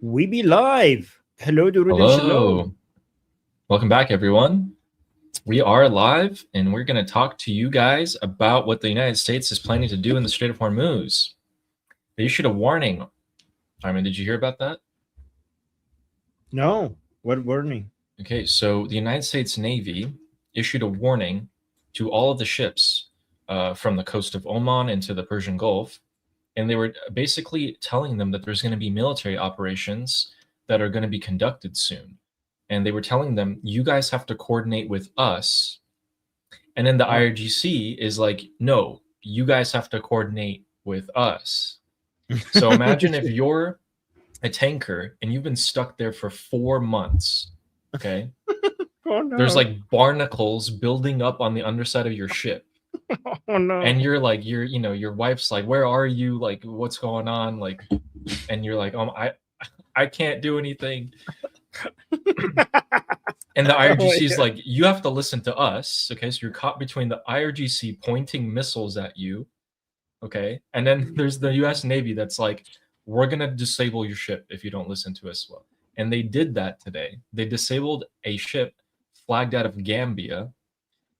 We be live. Hello, Durud and Hello. Shalom. Welcome back, everyone. We are live, and we're going to talk to you guys about what the United States is planning to do in the Strait of Hormuz. They issued a warning. Armin, did you hear about that? No, what warning? Okay, so the United States Navy issued a warning to all of the ships from the coast of Oman into the Persian Gulf, and they were basically telling them that there's going to be military operations that are going to be conducted soon. And they were telling them, you guys have to coordinate with us. And then the Oh, IRGC is like, no, you guys have to coordinate with us. So imagine if you're a tanker and you've been stuck there for 4 months, okay? oh There's no. like barnacles building up on the underside of your ship. Oh no. And you're like, your wife's like, where are you? Like, what's going on? Like, and you're like, I can't do anything. And the Oh my IRGC is God. like, you have to listen to us. Okay. So you're caught between the IRGC pointing missiles at you. Okay. And then there's the US Navy that's like, we're going to disable your ship if you don't listen to us well. And they did that today. They disabled a ship flagged out of Gambia.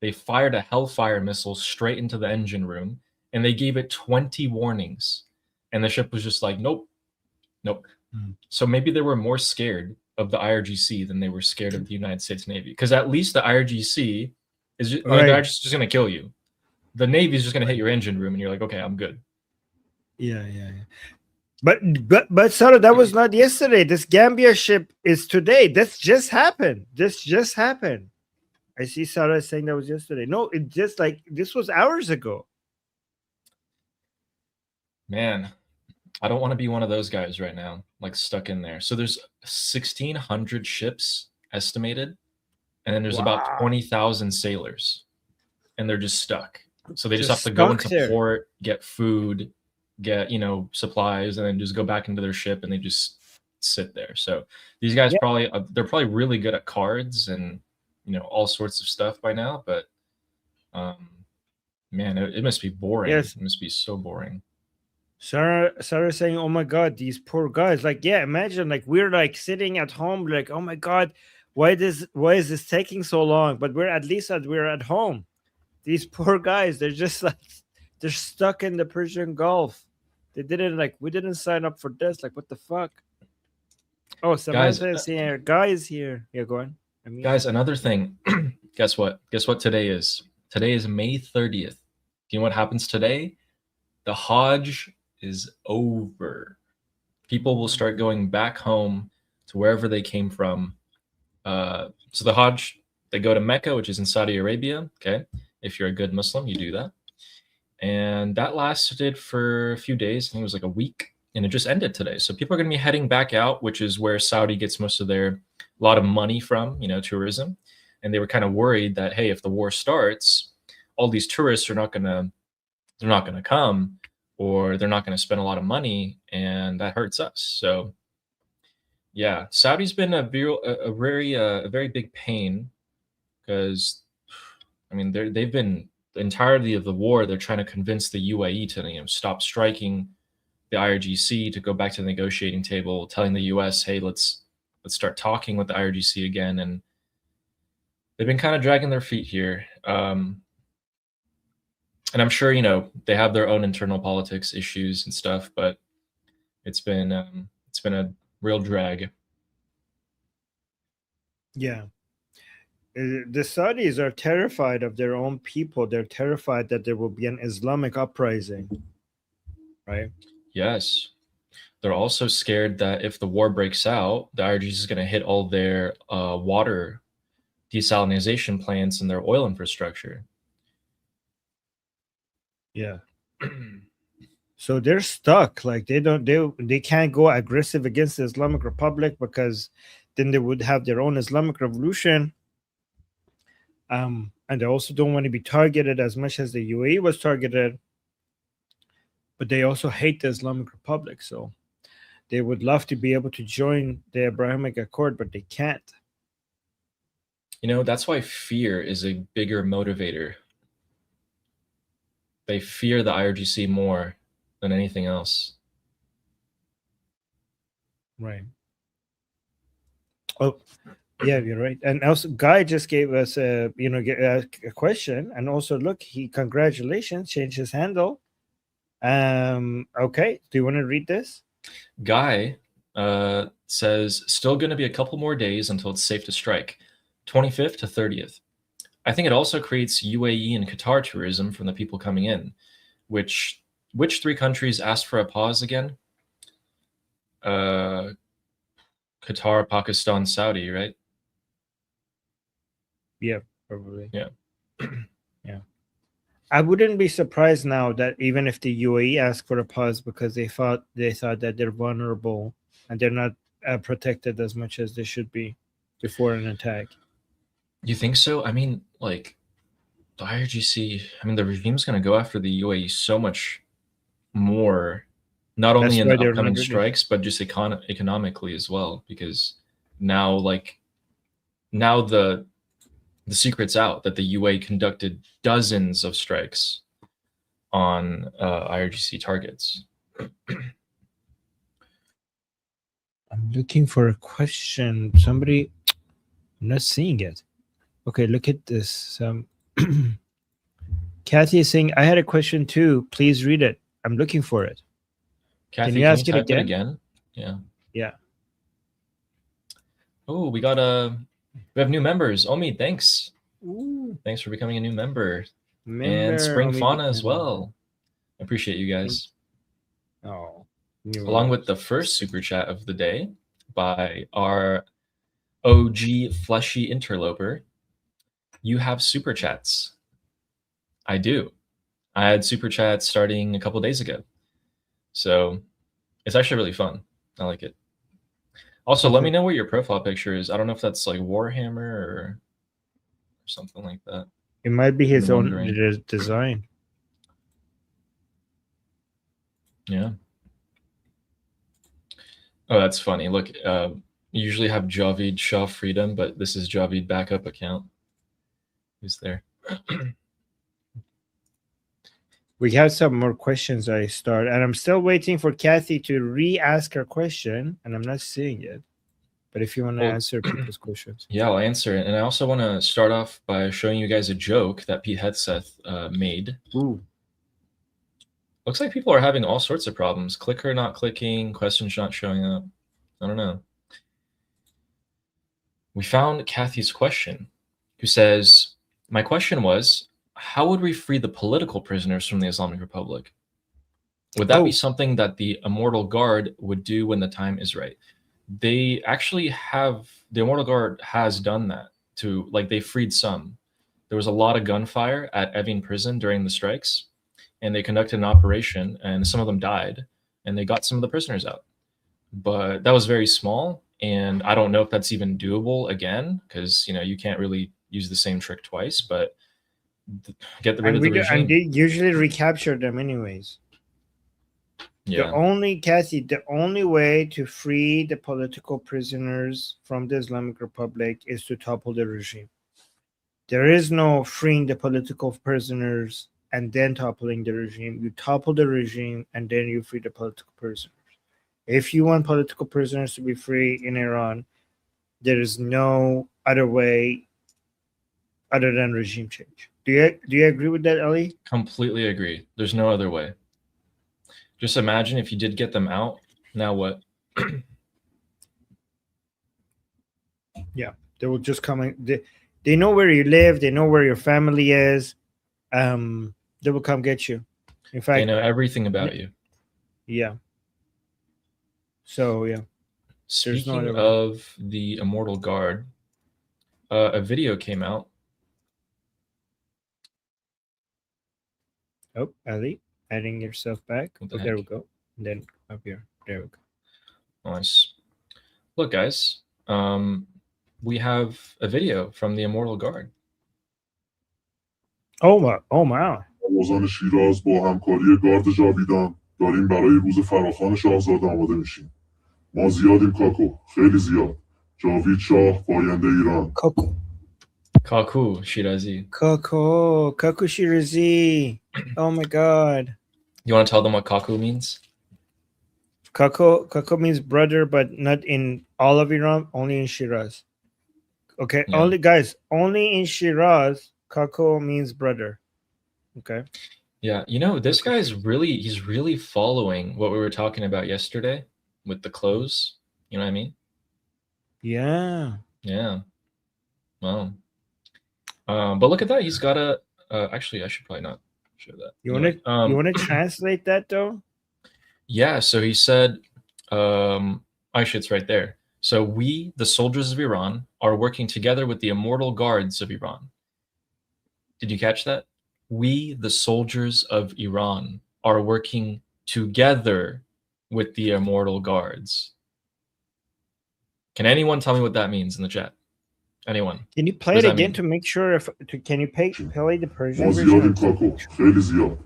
They fired a Hellfire missile straight into the engine room, and they gave it 20 warnings. And the ship was just like, nope, nope. So maybe they were more scared of the IRGC than they were scared of the United States Navy. Because at least the IRGC is just, like, they're Right. just going to kill you. The Navy is just going to hit your engine room, and you're like, okay, I'm good. Yeah. But Sarah, that was not yesterday. This Gambia ship is today. This just happened. This just happened. I see Sarah saying that was yesterday. No, it just like this was hours ago. Man, I don't want to be one of those guys right now, like stuck in there. So there's 1,600 ships estimated, and then there's about Wow. 20,000 sailors, and they're just stuck. So they just Just have to go stuck into there. port, get food, get supplies, and then just go back into their ship, and they just sit there. So these guys Yeah. probably they're probably really good at cards and all sorts of stuff by now. But um, man, it must be boring. Yes. It must be so boring. Sarah saying, "Oh my God, these poor guys!" Like, yeah, imagine like we're like sitting at home, like, "Oh my God, why is this taking so long?" But we're at least we're at home. These poor guys, they're just like they're stuck in the Persian Gulf. They didn't like we didn't sign up for this. Like, what the fuck? Oh, Guys, Samantha is here. Guy is here. Yeah, go on. I mean, guys, another thing. Guess what? Guess what today is? Today is May 30th. Do you know what happens today? The Hajj is over. People will start going back home to wherever they came from. So the Hajj, they go to Mecca, which is in Saudi Arabia. Okay, if you're a good Muslim, you do that, and that lasted for a few days. I think it was like a week, and it just ended today. So people are going to be heading back out, which is where Saudi gets most of their a lot of money from, tourism. And they were kind of worried that, hey, if the war starts, all these tourists are not going to they're not going to come, or they're not going to spend a lot of money, and that hurts us. So yeah, Saudi's been a very big pain because I mean they've been the entirety of the war. They're trying to convince the UAE to stop striking the IRGC, to go back to the negotiating table, telling the US, hey, let's start talking with the IRGC again. And they've been kind of dragging their feet here. And I'm sure they have their own internal politics issues and stuff, but it's been a real drag. yeah. The Saudis are terrified of their own people. They're terrified that there will be an Islamic uprising, right? Yes, they're also scared that if the war breaks out, the IRGC is going to hit all their water desalination plants and their oil infrastructure. Yeah. So they're stuck. Like they can't go aggressive against the Islamic Republic because then they would have their own Islamic revolution. And they also don't want to be targeted as much as the UAE was targeted. But they also hate the Islamic Republic, so they would love to be able to join the Abrahamic Accord, but they can't. That's why fear is a bigger motivator. They fear the IRGC more than anything else. Right. Oh, yeah, you're right. And also, Guy just gave us a question, and also look, he congratulations, changed his handle. Okay, do you want to read this? Guy says, still going to be a couple more days until it's safe to strike, 25th to 30th. I think it also creates UAE and Qatar tourism from the people coming in. Which three countries asked for a pause again? Qatar, Pakistan, Saudi, right? Yeah, probably. Yeah. Yeah. I wouldn't be surprised now that even if the UAE asked for a pause because they thought that they're vulnerable and they're not protected as much as they should be before an attack. You think so? I mean, like, the IRGC, I mean, the regime's going to go after the UAE so much more, not only That's in why the they're not upcoming ready. strikes, but just economically as well, because now, now the secret's out that the UAE conducted dozens of strikes on IRGC targets. I'm looking for a question. Somebody, I'm not seeing it. Okay, look at this. Kathy is saying, I had a question too. Please read it. I'm looking for it. Kathy, you can ask you it type it again? again? Yeah. Yeah. Oh, we have new members. Omi, thanks. Ooh. Thanks for becoming a new member. Member, And Spring Omi Fauna as became- well. I appreciate you guys. Oh. Along with the first super chat of the day by our OG Fleshy Interloper, you have super chats. I do. I had super chats starting a couple days ago. So it's actually really fun. I like it. Also, let me know what your profile picture is. I don't know if that's like Warhammer or something like that. It might be his I'm own wondering. design. Yeah. Oh, that's funny. Look, you usually have Javid Shah Freedom, but this is Javid backup account. Who's there? We have some more questions I start, and I'm still waiting for Kathy to re-ask her question, and I'm not seeing it. But if you want to answer people's questions. Yeah, I'll answer it. And I also want to start off by showing you guys a joke that Pete Hegseth made. Ooh. Looks like people are having all sorts of problems. Clicker not clicking, questions not showing up. I don't know. We found Kathy's question, who says, my question was, how would we free the political prisoners from the Islamic Republic? Would that be something that the Immortal Guard would do when the time is right? They actually have, the Immortal Guard has done that to, like, they freed some. There was a lot of gunfire at Evin prison during the strikes, and they conducted an operation, and some of them died, and they got some of the prisoners out. But that was very small, and I don't know if that's even doable again, because, you know, you can't really use the same trick twice, but get rid of the regime. And they usually recapture them anyways. Yeah. The only way to free the political prisoners from the Islamic Republic is to topple the regime. There is no freeing the political prisoners and then toppling the regime. You topple the regime and then you free the political prisoners. If you want political prisoners to be free in Iran, there is no other way other than regime change. Do you agree with that, Ali? Completely agree. There's no other way. Just imagine if you did get them out. Now what? Yeah, they will just come in. They know where you live. They know where your family is. They will come get you. In fact, they know everything about you. Yeah. So yeah. Speaking of the Immortal Guard, a video came out. Oh, Ali, adding yourself back. Oh, there we go. And then up here. There we go. Nice. Look, guys. We have a video from the Immortal Guard. Oh wow. آوازان شیراز با همکاری گارد جاویدان داریم برای روز فراخوان شاهزاده آماده میشیم. ما زیادیم کاکو، خیلی زیاد. جاوید شاه پاینده ایران. Kaku Shirazi. Kaku Shirazi. Oh my god. You want to tell them what Kaku means? Kako means brother, but not in all of Iran, only in Shiraz. Okay, Yeah. only in Shiraz, Kako means brother. Okay. Yeah, this guy is he's really following what we were talking about yesterday with the clothes. You know what I mean? Yeah. Yeah. Wow. But look at that. He's got a. Actually, I should probably not show that. You Anyway, want to translate that though? yeah. So he said, actually, it's right there. So we, the soldiers of Iran, are working together with the immortal guards of Iran. Did you catch that? We, the soldiers of Iran, are working together with the immortal guards. Can anyone tell me what that means in the chat? Anyone? Can you play What it does that again mean? to make sure can you play the Persian ما زیادیم version? کاکو خیلی زیاد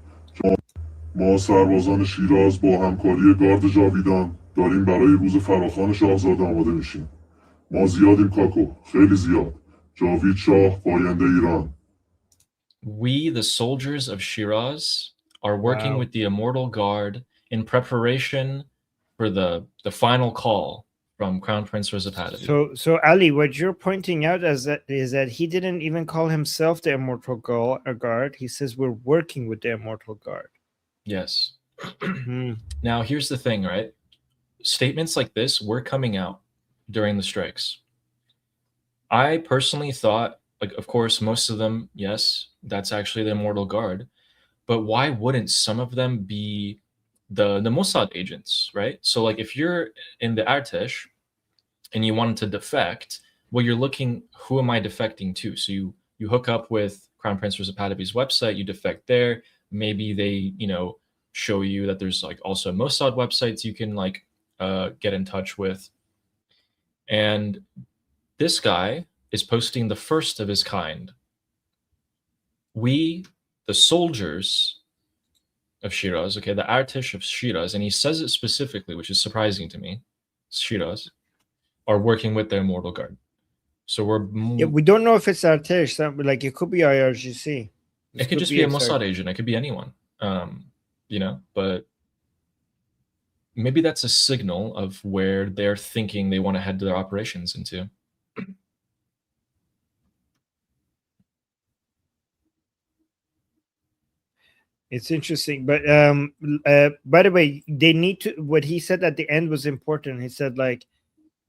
ما سربازان شیراز با همکاری گارد جاویدان داریم برای روز فراخوان شاهزاده آماده میشیم ما زیادیم کاکو خیلی زیاد جاوید شاه پاینده ایران We, the soldiers of Shiraz, are working Wow. with the immortal guard in preparation for the final call from Crown Prince Reza Pahlavi. So Ali, what you're pointing out is that he didn't even call himself the immortal guard. He says we're working with the immortal guard. Yes. Hmm. Now, here's the thing, right? Statements like this were coming out during the strikes. I personally thought, like, of course, most of them, yes, that's actually the immortal guard. But why wouldn't some of them be the Mossad agents, right? So, like, if you're in the Artesh and you wanted to defect, well, you're looking, who am I defecting to? So you hook up with Crown Prince Reza Pahlavi's website, you defect there. Maybe they, show you that there's like also Mossad websites you can like get in touch with. And this guy is posting the first of his kind. We, the soldiers of Shiraz, okay, the Artish of Shiraz, and he says it specifically, which is surprising to me, Shiraz, are working with the immortal guard. So we don't know if it's Artesh. Like it could be IRGC. It could just be a Mossad agent. It could be anyone, but maybe that's a signal of where they're thinking they want to head their operations into. It's interesting, but by the way, they need to. What he said at the end was important. He said like,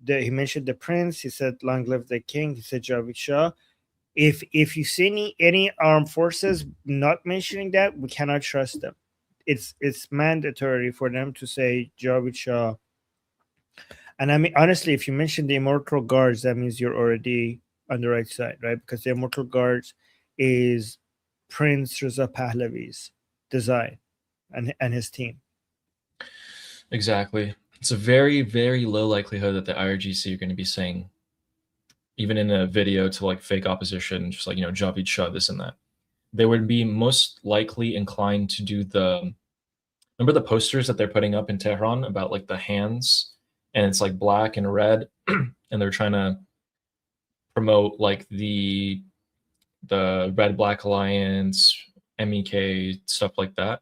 he mentioned the prince. He said, "Long live the king." He said, "Javid Shah." If you see any armed forces not mentioning that, we cannot trust them. It's mandatory for them to say Javid Shah. And I mean, honestly, if you mention the immortal guards, that means you're already on the right side, right? Because the immortal guards is Prince Reza Pahlavi's design and his team. Exactly. It's a very, very low likelihood that the IRGC are going to be saying, even in a video to like fake opposition, just like, Javid Shah, this and that. They would be most likely inclined to do remember the posters that they're putting up in Tehran about like the hands, and it's like black and red, and they're trying to promote like the Red Black Alliance, MEK, stuff like that.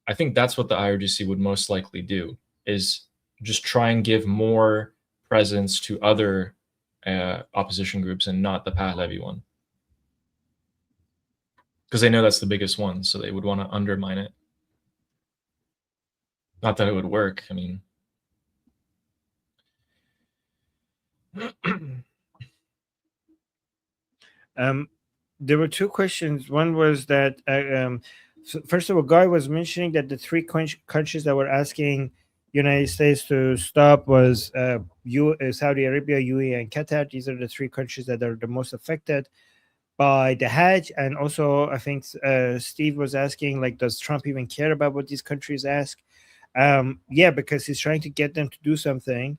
I think that's what the IRGC would most likely do, is just try and give more presence to other opposition groups and not the Pahlavi one. Because they know that's the biggest one, so they would want to undermine it. Not that it would work, I mean. There were two questions. One was that, so first of all, Guy was mentioning that the three countries that were asking United States to stop was Saudi Arabia, UAE, and Qatar. These are the three countries that are the most affected by the Hajj. And also, I think Steve was asking, like, does Trump even care about what these countries ask? Yeah, because he's trying to get them to do something.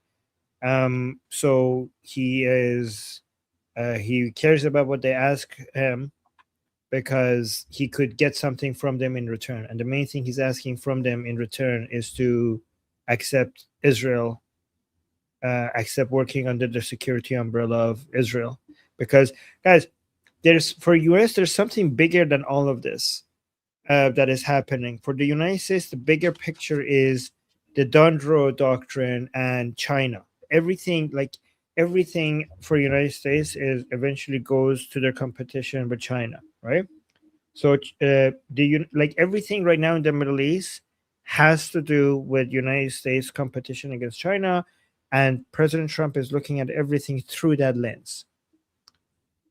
So he cares about what they ask him because he could get something from them in return. And the main thing he's asking from them in return is to accept Israel, accept working under the security umbrella of Israel. Because, guys, for US, there's something bigger than all of this that is happening. For the United States, the bigger picture is the Dondro doctrine and China. Everything for United States is eventually goes to their competition with China, right? So everything right now in the Middle East has to do with United States competition against China, and President Trump is looking at everything through that lens.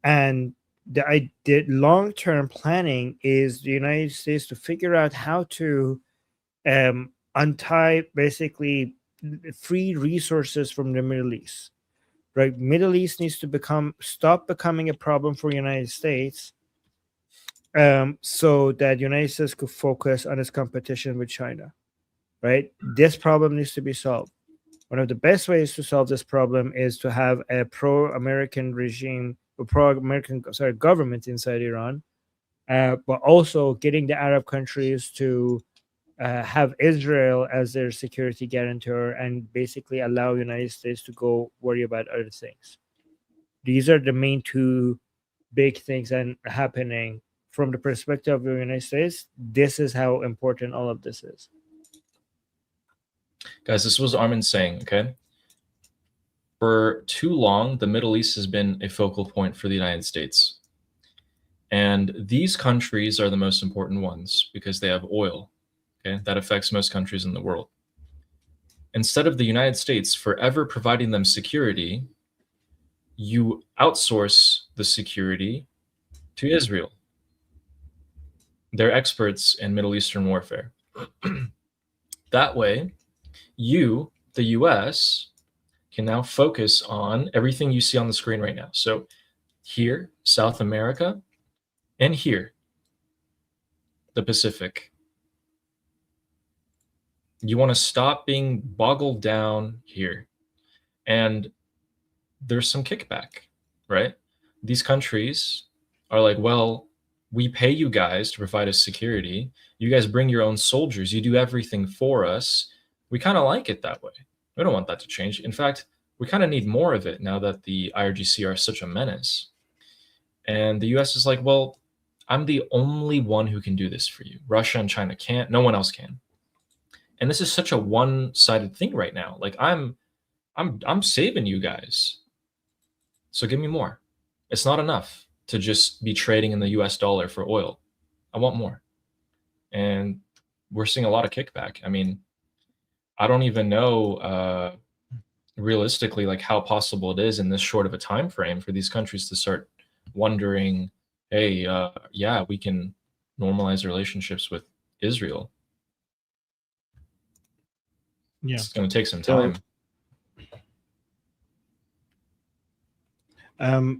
And the long-term planning is the United States to figure out how to untie basically free resources from the Middle East. Right, Middle East needs to stop becoming a problem for United States, so that United States could focus on its competition with China. Right, this problem needs to be solved. One of the best ways to solve this problem is to have a pro-American regime, or pro-American government inside Iran, but also getting the Arab countries to have Israel as their security guarantor and basically allow United States to go worry about other things. These are the main two big things and happening from the perspective of the United States. This is how important all of this is. Guys, this was Armin saying, okay? For too long, the Middle East has been a focal point for the United States. And these countries are the most important ones because they have oil. Okay, that affects most countries in the world. Instead of the United States forever providing them security, you outsource the security to Israel. They're experts in Middle Eastern warfare. That way, you, the US, can now focus on everything you see on the screen right now. So here, South America, and here, the Pacific. You want to stop being boggled down here. And there's some kickback, right? These countries are like, well, we pay you guys to provide us security. You guys bring your own soldiers. You do everything for us. We kind of like it that way. We don't want that to change. In fact, we kind of need more of it now that the IRGC are such a menace. And the US is like, well, I'm the only one who can do this for you. Russia and China can't. No one else can. And this is such a one-sided thing right now. Like I'm saving you guys. So give me more. It's not enough to just be trading in the US dollar for oil. I want more. And we're seeing a lot of kickback. I mean, I don't even know realistically like how possible it is in this short of a time frame for these countries to start wondering, hey, yeah, we can normalize relationships with Israel. Yeah, it's going to take some time.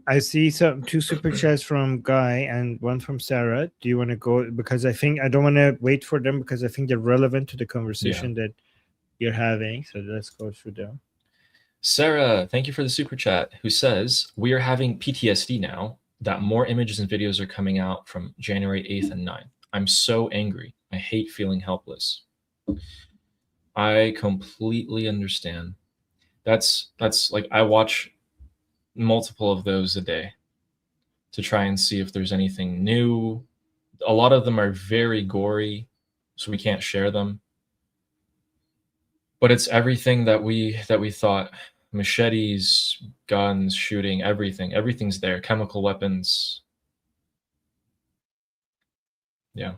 I see two super chats from Guy and one from Sarah. Do you want to go? Because I don't want to wait for them because I think they're relevant to the conversation that you're having. So let's go through them. Sarah, thank you for the super chat, who says, we are having PTSD now that more images and videos are coming out from January 8th and 9th. I'm so angry. I hate feeling helpless. I completely understand. That's like I watch multiple of those a day to try and see if there's anything new. A lot of them are very gory, so we can't share them. But it's everything that we thought. Machetes, guns, shooting, everything's there. Chemical weapons. Yeah.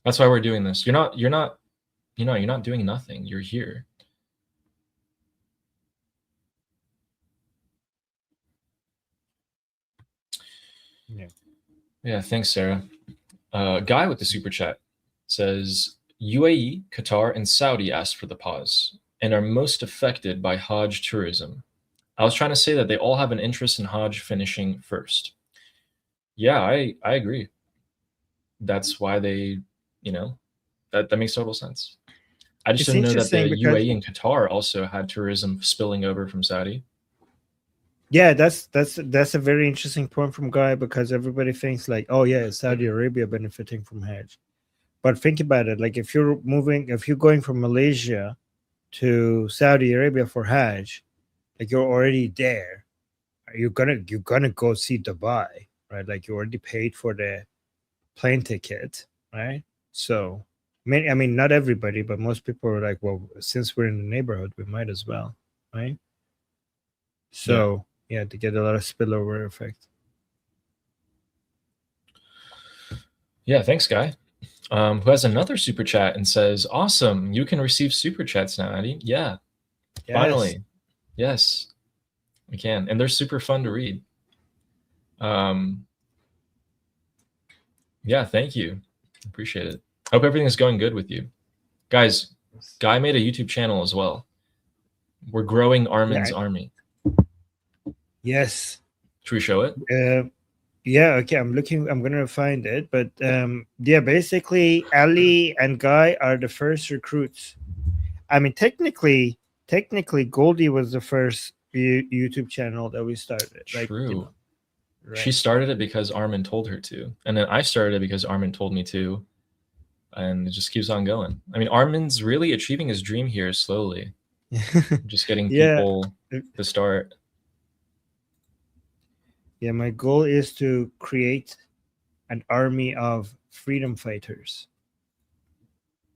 That's why we're doing this. You're not doing nothing. You're here. Yeah, thanks, Sarah. Guy with the super chat says, UAE, Qatar, and Saudi asked for the pause and are most affected by Hajj tourism. I was trying to say that they all have an interest in Hajj finishing first. Yeah, I agree. That's why they, that makes total sense. I just didn't know that the UAE and Qatar also had tourism spilling over from Saudi. Yeah, that's a very interesting point from Guy, because everybody thinks like, oh yeah, Saudi Arabia benefiting from Hajj. But think about it, like if you're going from Malaysia to Saudi Arabia for Hajj, like you're already there. You're gonna go see Dubai, right? Like you already paid for the plane ticket, right? So I mean, not everybody, but most people are like, well, since we're in the neighborhood, we might as well, right? So yeah, to get a lot of spillover effect. Yeah, thanks, Guy. Who has another super chat and says, "Awesome, you can receive super chats now, Addy." Yeah, Yes. finally, yes, we can, and they're super fun to read. Yeah, thank you, appreciate it. Hope everything's going good with you, guys. Guy made a YouTube channel as well. We're growing Armin's army. Yes. Should we show it? Yeah, okay, I'm gonna find it, but yeah, basically Ali and Guy are the first recruits. I mean, technically Goldie was the first YouTube channel that we started. Like, True. Right. She started it because Armin told her to, and then I started it because Armin told me to, and it just keeps on going. I mean, Armin's really achieving his dream here slowly, just getting people to start. Yeah, my goal is to create an army of freedom fighters,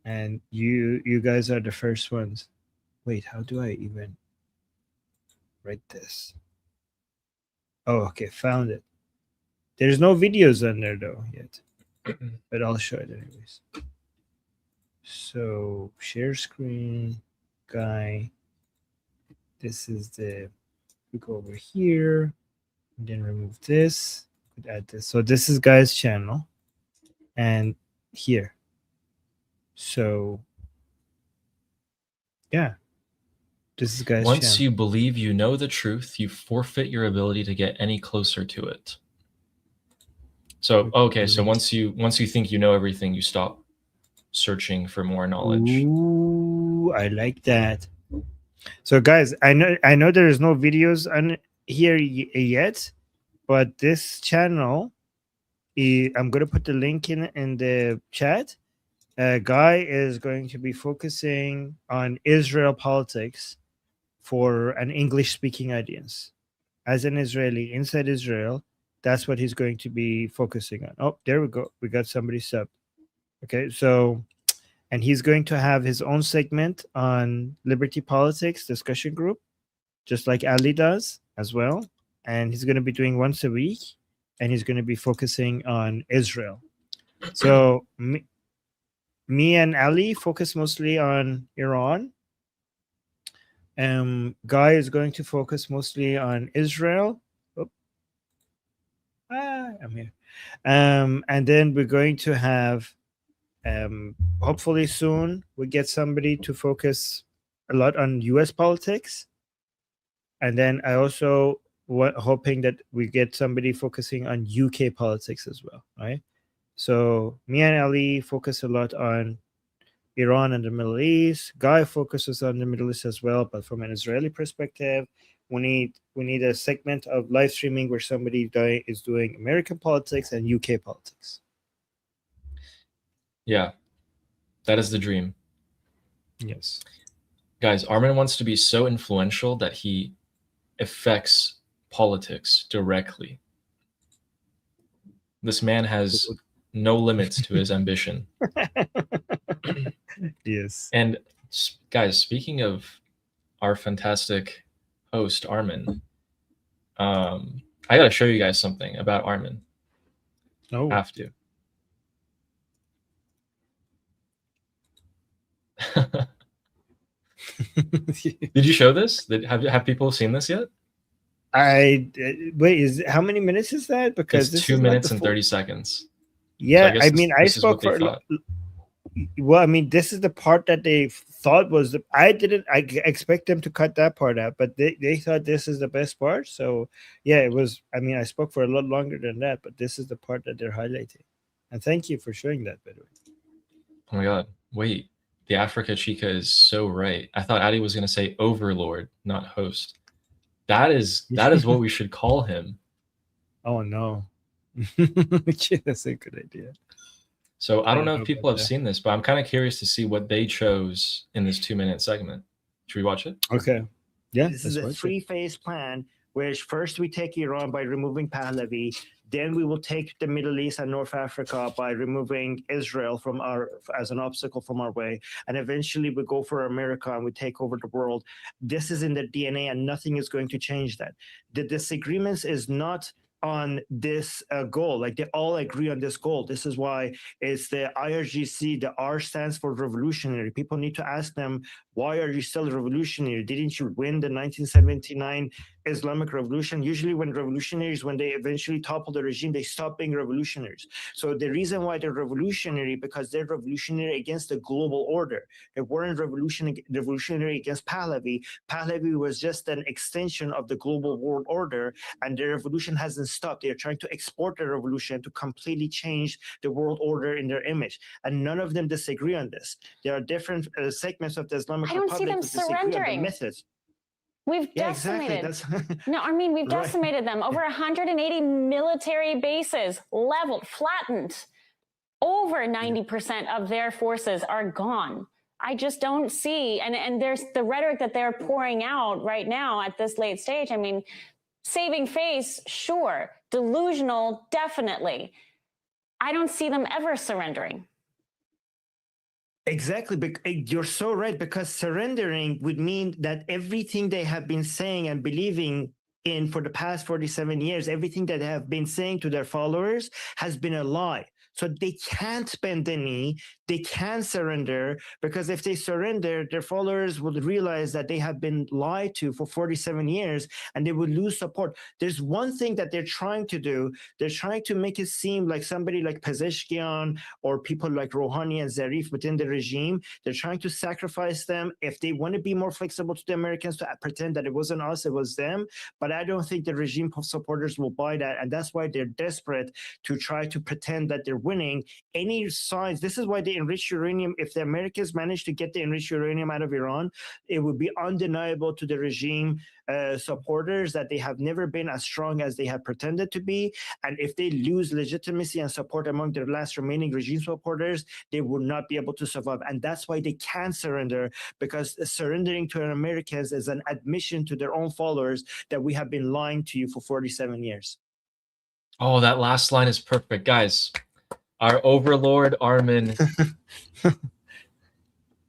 and you guys are the first ones. Wait, how do I even write this? Oh, okay, found it. There's no videos on there though yet, but I'll show it anyways. So share screen, Guy. This is the, we go over here, and then remove this, could add this. So this is Guy's channel, and here. So yeah, this is Guy's Once channel. you believe you know the truth, you forfeit your ability to get any closer to it. So okay, so once you think you know everything, you stop searching for more knowledge. Ooh, I like that. So guys, I know there is no videos on here yet, but this channel, I'm gonna put the link in the chat. Guy is going to be focusing on Israel politics for an English-speaking audience. As an Israeli inside Israel, that's what he's going to be focusing on. Oh, there we go. We got somebody sub. Okay, so, and he's going to have his own segment on Liberty Politics discussion group, just like Ali does as well. And he's going to be doing once a week, and he's going to be focusing on Israel. So me and Ali focus mostly on Iran. Guy is going to focus mostly on Israel. I'm here. And then we're going to have, hopefully soon, we get somebody to focus a lot on US politics. And then I also hoping that we get somebody focusing on UK politics as well, right? So me and Ali focus a lot on Iran and the Middle East. Guy focuses on the Middle East as well, but from an Israeli perspective. We need a segment of live streaming where somebody is doing American politics and UK politics. Yeah, that is the dream. Yes. Guys, Armin wants to be so influential that he affects politics directly. This man has no limits to his ambition. Yes. And guys, speaking of our fantastic host, Armin, I got to show you guys something about Armin. Oh. Have to. Did you show this? Have people seen this yet? Wait, how many minutes is that? Because it's 2 minutes and 30 seconds. Yeah, so I spoke for. Well, I mean, this is the part that they thought was I expect them to cut that part out, but they thought this is the best part. So yeah, it was. I mean, I spoke for a lot longer than that, but this is the part that they're highlighting. And thank you for showing that, by the way. Oh my God! Wait, the Africa Chica is so right. I thought Addy was going to say overlord, not host. That is what we should call him. Oh no. Yeah, that's a good idea. So I don't know if people have seen this, but I'm kind of curious to see what they chose in this 2-minute segment. Should we watch it? Okay. Yeah. This is a three-phase plan, which first we take Iran by removing Pahlavi, Then we will take the Middle East and North Africa by removing Israel from as an obstacle from our way, and eventually we go for America and we take over the world. This is in the DNA, and nothing is going to change that. The disagreements is not on this goal. Like, they all agree on this goal. This is why it's the IRGC. The R stands for revolutionary. People need to ask them, why are you still revolutionary? Didn't you win the 1979 Islamic Revolution? Usually when revolutionaries, when they eventually topple the regime, they stop being revolutionaries. So the reason why they're revolutionary, because they're revolutionary against the global order. They weren't revolutionary against Pahlavi. Pahlavi was just an extension of the global world order, and the revolution hasn't stopped. They're trying to export the revolution to completely change the world order in their image. And none of them disagree on this. There are different segments of the Islamic I don't see them Republic who disagree on the surrendering. methods. We've decimated. No, I mean, we've decimated them. Over 180 military bases, leveled, flattened. Over 90% of their forces are gone. I just don't see, and there's the rhetoric that they're pouring out right now at this late stage. I mean, saving face, sure. Delusional, definitely. I don't see them ever surrendering. Exactly. You're so right, because surrendering would mean that everything they have been saying and believing in for the past 47 years, everything that they have been saying to their followers has been a lie. So they can't bend the knee, they can't surrender, because if they surrender, their followers would realize that they have been lied to for 47 years and they would lose support. There's one thing that they're trying to do. They're trying to make it seem like somebody like Pezeshkian or people like Rouhani and Zarif within the regime, they're trying to sacrifice them. If they want to be more flexible to the Americans, to pretend that it wasn't us, it was them. But I don't think the regime supporters will buy that. And that's why they're desperate to try to pretend that they're winning. Any signs, this is why the enriched uranium, if the Americans manage to get the enriched uranium out of Iran, it would be undeniable to the regime supporters that they have never been as strong as they have pretended to be. And if they lose legitimacy and support among their last remaining regime supporters, they will not be able to survive. And that's why they can't surrender, because surrendering to the Americans is an admission to their own followers that we have been lying to you for 47 years. Oh, that last line is perfect, guys. Our overlord Armin.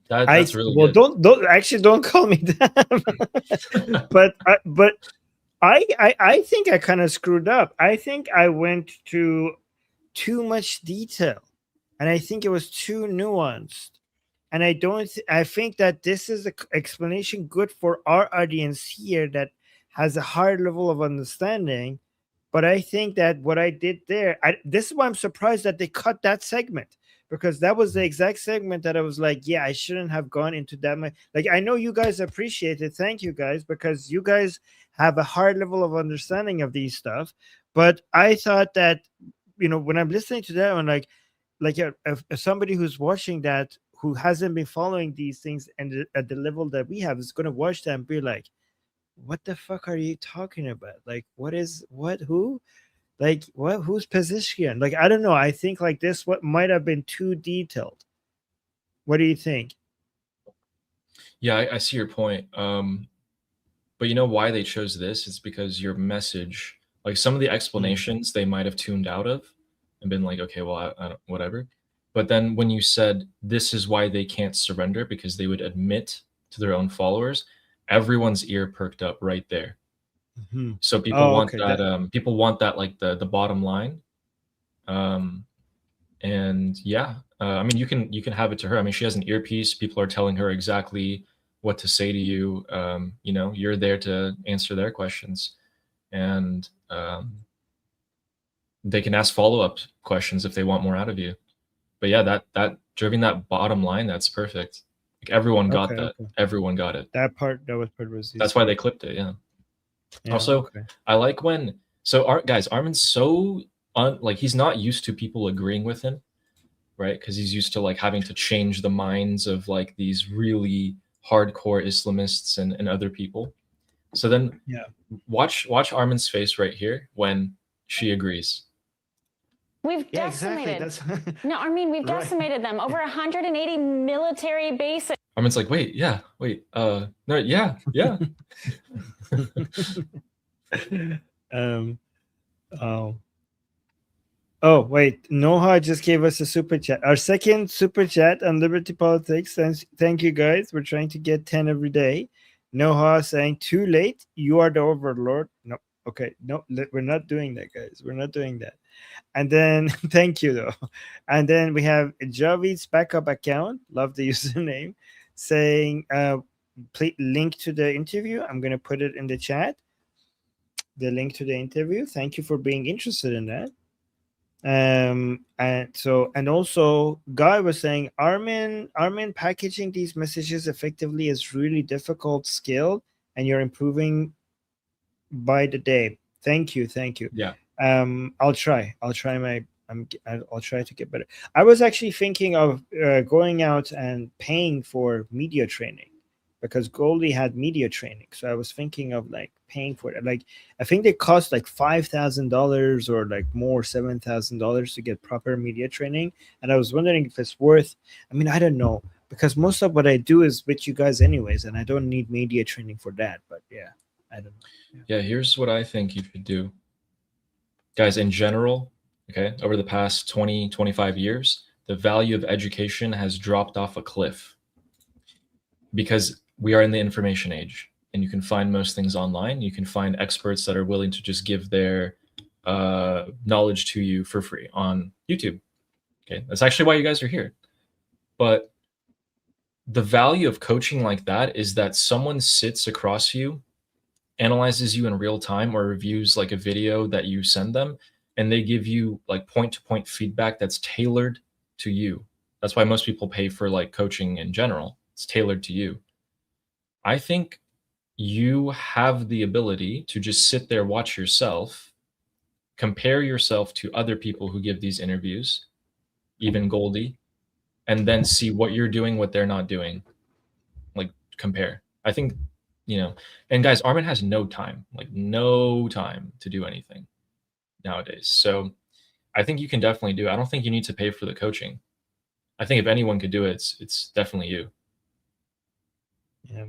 That's really good. Don't call me that. but I think I kind of screwed up. I think I went to too much detail, and I think it was too nuanced. And I think that this is an explanation good for our audience here that has a higher level of understanding. But I think that what I did there, this is why I'm surprised that they cut that segment, because that was the exact segment that I was like, yeah, I shouldn't have gone into that much. Like, I know you guys appreciate it. Thank you guys, because you guys have a higher level of understanding of these stuff. But I thought that, when I'm listening to that one, like if somebody who's watching that, who hasn't been following these things and at the level that we have, is going to watch them and be like, what the fuck are you talking about? Like, who? Like, what? Who's Pezeshkian? Like, I don't know. I think like this, what might have been too detailed. What do you think? Yeah, I see your point. But you know why they chose this? It's because your message, like some of the explanations, they might have tuned out of and been like, okay, well, I don't, whatever. But then when you said this is why they can't surrender, because they would admit to their own followers, everyone's ear perked up right there. Mm-hmm. So people want that. People want that, like the bottom line. And yeah, I mean, you can have it to her. I mean, she has an earpiece. People are telling her exactly what to say to you. You're there to answer their questions, and they can ask follow-up questions if they want more out of you. But yeah, that driving that bottom line, that's perfect. Like everyone got that. Okay. Everyone got it. That part was. That's why they clipped it. Yeah. Also, okay. I like when Armin's so he's not used to people agreeing with him, right? Because he's used to like having to change the minds of like these really hardcore Islamists and other people. So then, watch Armin's face right here when she agrees. We've decimated. Exactly. No, I mean, we've decimated them. Over 180 military bases. Armin's like, no, yeah. Oh, wait. Noha just gave us a super chat. Our second super chat on Liberty Politics. Thank you, guys. We're trying to get 10 every day. Noha saying, too late. You are the overlord. No. Okay. No, we're not doing that, guys. We're not doing that. And then, thank you, though. And then we have Javid's backup account. Love the username. Saying, please link to the interview. I'm going to put it in the chat. The link to the interview. Thank you for being interested in that. And also Guy was saying Armin packaging these messages effectively is really difficult skill, and you're improving by the day. Thank you. Yeah. I'll try I'll try to get better. I was actually thinking of going out and paying for media training, because Goldie had media training. So I was thinking of like paying for it. Like, I think they cost like $5,000 or like more, $7,000 to get proper media training. And I was wondering if it's worth, I mean, I don't know, because most of what I do is with you guys anyways, and I don't need media training for that. But yeah, I don't know. Yeah, here's what I think you should do. Guys, in general, okay, over the past 20, 25 years, the value of education has dropped off a cliff, because we are in the information age, and you can find most things online. You can find experts that are willing to just give their knowledge to you for free on YouTube. Okay, that's actually why you guys are here. But the value of coaching like that is that someone sits across you, analyzes you in real time, or reviews like a video that you send them, and they give you like point-to-point feedback that's tailored to you. That's why most people pay for like coaching in general. It's tailored to you. I think you have the ability to just sit there, watch yourself, compare yourself to other people who give these interviews, even Goldie, and then see what you're doing, what they're not doing. Like, compare. I think, and guys, Armin has no time to do anything nowadays. So I think you can definitely do it. I don't think you need to pay for the coaching. I think if anyone could do it, it's definitely you. Yeah.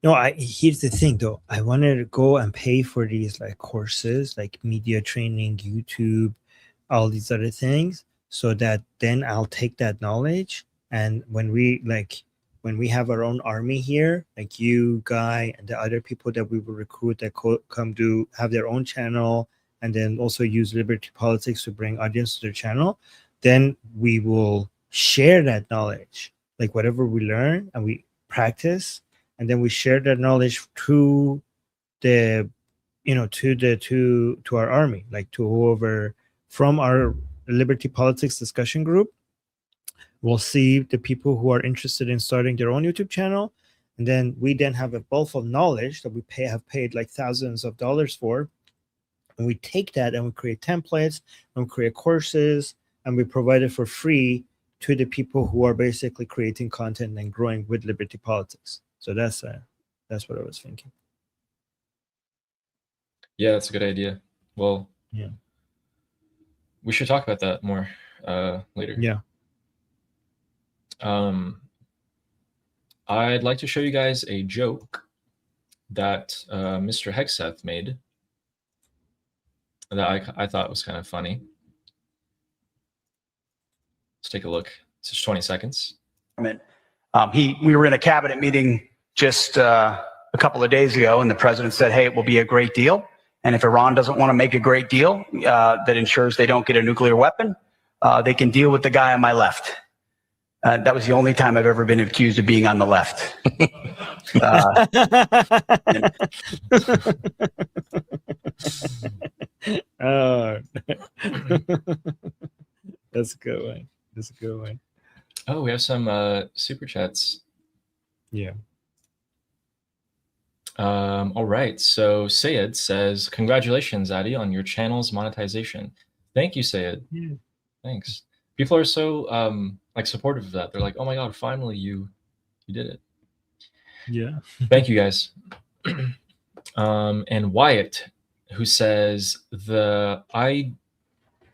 No, here's the thing though. I wanted to go and pay for these like courses, like media training, YouTube, all these other things, so that then I'll take that knowledge, and when we have our own army here, like you, Guy, and the other people that we will recruit that come to have their own channel, and then also use Liberty Politics to bring audience to their channel, then we will share that knowledge, like whatever we learn and we practice, and then we share that knowledge to the to our army, like to whoever from our Liberty Politics discussion group. We'll see the people who are interested in starting their own YouTube channel, and then we have a wealth of knowledge that we have paid like thousands of dollars for, and we take that and we create templates and we create courses, and we provide it for free to the people who are basically creating content and growing with Liberty Politics. So that's what I was thinking. Yeah, that's a good idea. Well, yeah, we should talk about that more later. Yeah. I'd like to show you guys a joke that Mr. Hexeth made that I thought was kind of funny. Let's take a look. It's just 20 seconds. We were in a cabinet meeting just a couple of days ago, and the president said, hey, it will be a great deal. And if Iran doesn't want to make a great deal that ensures they don't get a nuclear weapon, they can deal with the guy on my left. That was the only time I've ever been accused of being on the left. Oh, that's a good one. That's a good one. Oh, we have some super chats. Yeah. All right. So Sayed says, congratulations, Adi, on your channel's monetization. Thank you, Sayed. Yeah. Thanks. People are so like supportive of that. They're like, oh my God, finally you did it. Yeah. Thank you guys. And Wyatt, who says the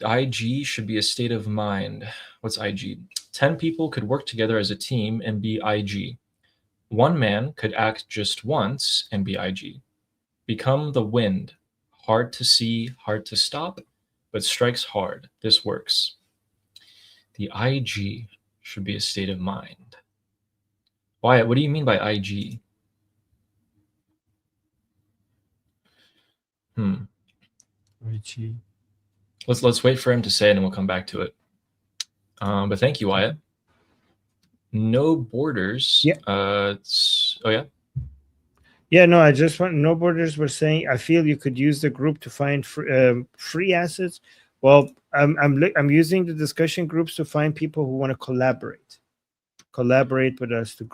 IG should be a state of mind. What's IG? 10 people could work together as a team and be IG. One man could act just once and be IG. Become the wind. Hard to see, hard to stop. but strikes hard. This works. The IG should be a state of mind. Wyatt, what do you mean by IG? IG. Let's wait for him to say it and we'll come back to it. But thank you, Wyatt. No borders. Yeah. Oh yeah. Yeah, no, I just want No Borders were saying I feel you could use the group to find free assets. Well, I'm using the discussion groups to find people who want to collaborate with us to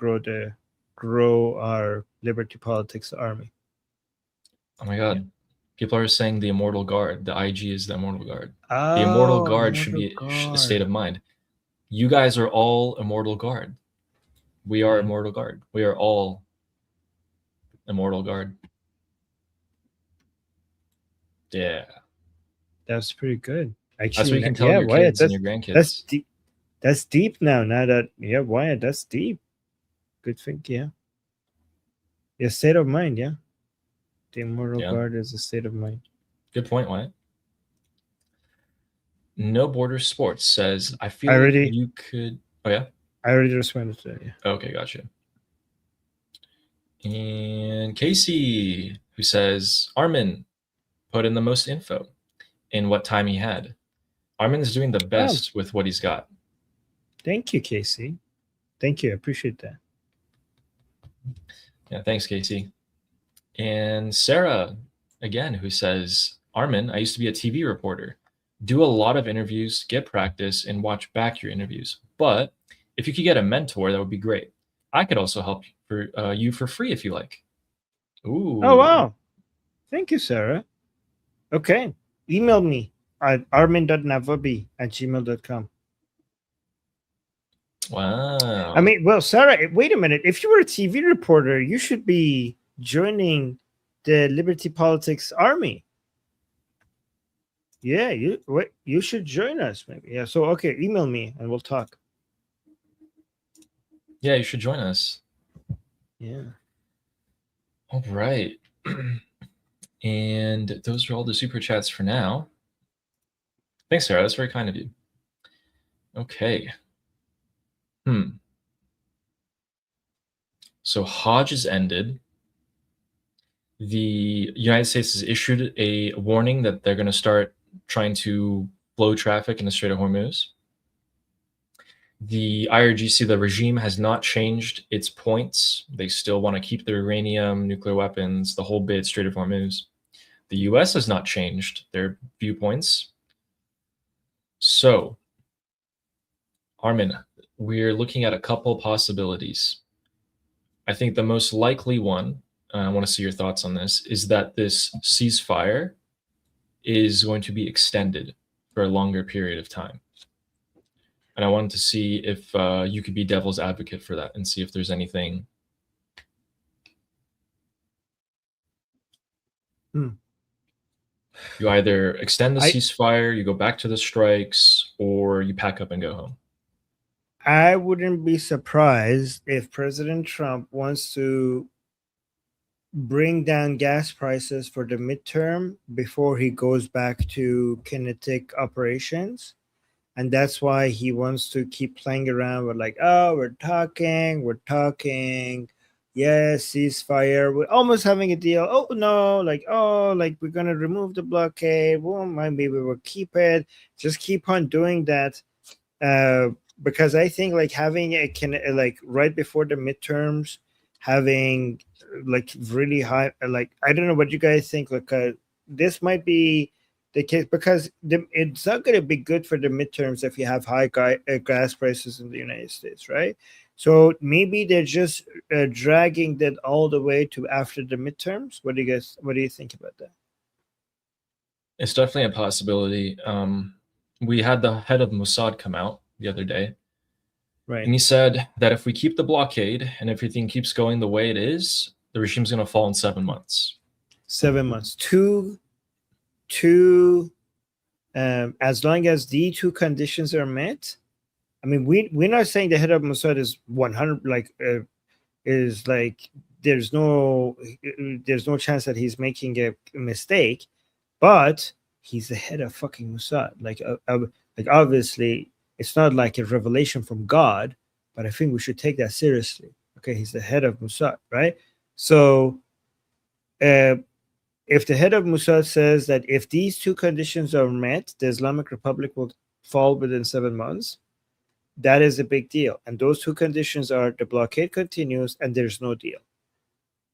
grow our Liberty Politics army. Oh my God. People are saying the Immortal Guard. The IG is the Immortal Guard. Oh, The Immortal Guard should be Guard. a state of mind. You guys are all Immortal Guard. We are Immortal Guard. We are all Immortal Guard. Yeah. That's pretty good. Actually, That's what you can tell your Wyatt, kids and your grandkids. That's deep. That's deep now. Now that Wyatt, that's deep. Good thing, yeah. Yeah, state of mind, yeah. The Immortal Guard is a state of mind. Good point, Wyatt. No Border Sports says, I feel you could. Oh, yeah? I already responded to that, yeah. Okay, gotcha. And Casey, who says, Armin put in the most info in what time he had. Armin's doing the best with what he's got. Thank you, Casey. Thank you. I appreciate that. Yeah, thanks, Casey. And Sarah, again, who says, Armin, I used to be a TV reporter. Do a lot of interviews, get practice, and watch back your interviews. But if you could get a mentor, that would be great. I could also help you for free if you like. Ooh. Oh, wow. Thank you, Sarah. Okay. Email me at armin.navabi@gmail.com. Wow. I mean, well, Sarah, wait a minute. If you were a TV reporter, you should be joining the Liberty Politics Army. Yeah, you should join us, maybe. Yeah. So, okay, email me and we'll talk. Yeah, you should join us. Yeah. All right. And those are all the super chats for now. Thanks, Sarah. That's very kind of you. Okay. So Hodge is ended. The United States has issued a warning that they're going to start trying to blow traffic in the Strait of Hormuz. The IRGC, the regime, has not changed its points. They still want to keep their uranium, nuclear weapons, the whole bit, Strait of Hormuz. The US has not changed their viewpoints. So, Armin, we're looking at a couple possibilities. I think the most likely one, I want to see your thoughts on this, is that this ceasefire is going to be extended for a longer period of time. And I wanted to see if you could be devil's advocate for that and see if there's anything. You either extend the ceasefire, you go back to the strikes, or you pack up and go home. I wouldn't be surprised if President Trump wants to bring down gas prices for the midterm before he goes back to kinetic operations. And that's why he wants to keep playing around with like, oh, we're talking. Yes, ceasefire. We're almost having a deal. Oh, no, we're going to remove the blockade. Well, maybe we will keep it. Just keep on doing that. Because I think like having right before the midterms, having like really high, like, I don't know what you guys think. Like this might be the case because it's not going to be good for the midterms if you have high gas prices in the United States, right? So maybe they're just dragging that all the way to after the midterms. What do you think about that? It's definitely a possibility. We had the head of Mossad come out the other day. Right. And he said that if we keep the blockade and everything keeps going the way it is, the regime's going to fall in 7 months. 7 months. As long as the two conditions are met. I mean, we're not saying the head of Mossad is 100 there's no chance that he's making a mistake, but he's the head of fucking Mossad. Like obviously, it's not like a revelation from God, but I think we should take that seriously. Okay, he's the head of Mossad, right? So, if the head of Mossad says that if these two conditions are met, the Islamic Republic will fall within 7 months, that is a big deal. And those two conditions are the blockade continues and there's no deal.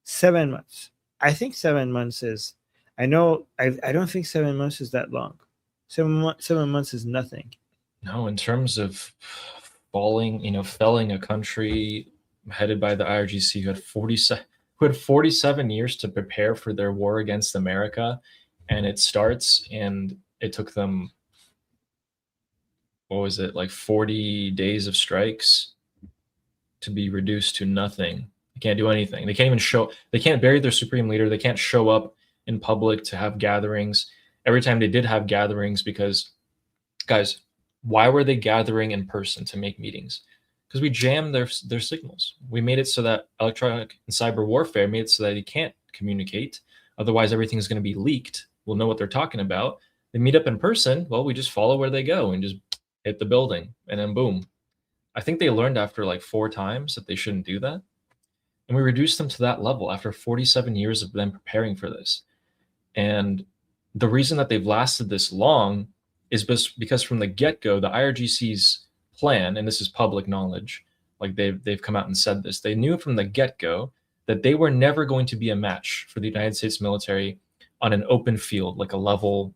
7 months. I think 7 months is, I don't think 7 months is that long. 7 months is nothing. No, in terms of felling a country headed by the IRGC who had 47 years to prepare for their war against America, and it starts, and it took them, what was it, like 40 days of strikes to be reduced to nothing. They can't do anything. They can't bury their supreme leader. They can't show up in public to have gatherings. Every time they did have gatherings, because, guys, why were they gathering in person to make meetings? Because we jammed their signals. We made it so that electronic and cyber warfare made it so that they can't communicate. Otherwise, everything's going to be leaked. We'll know what they're talking about. They meet up in person. Well, we just follow where they go and just hit the building, and then boom. I think they learned after like 4 times that they shouldn't do that. And we reduced them to that level after 47 years of them preparing for this. And the reason that they've lasted this long is because from the get-go, the IRGC's plan, and this is public knowledge, like they've come out and said this, they knew from the get-go that they were never going to be a match for the United States military on an open field, like a level,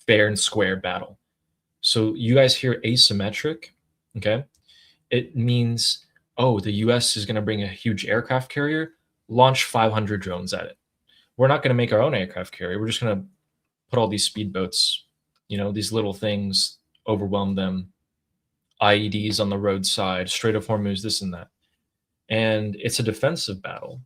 fair and square battle. So you guys hear asymmetric, okay? It means, oh, the US is going to bring a huge aircraft carrier, launch 500 drones at it. We're not going to make our own aircraft carrier. We're just going to put all these speedboats, these little things, overwhelm them, IEDs on the roadside, Strait of Hormuz, this and that. And it's a defensive battle.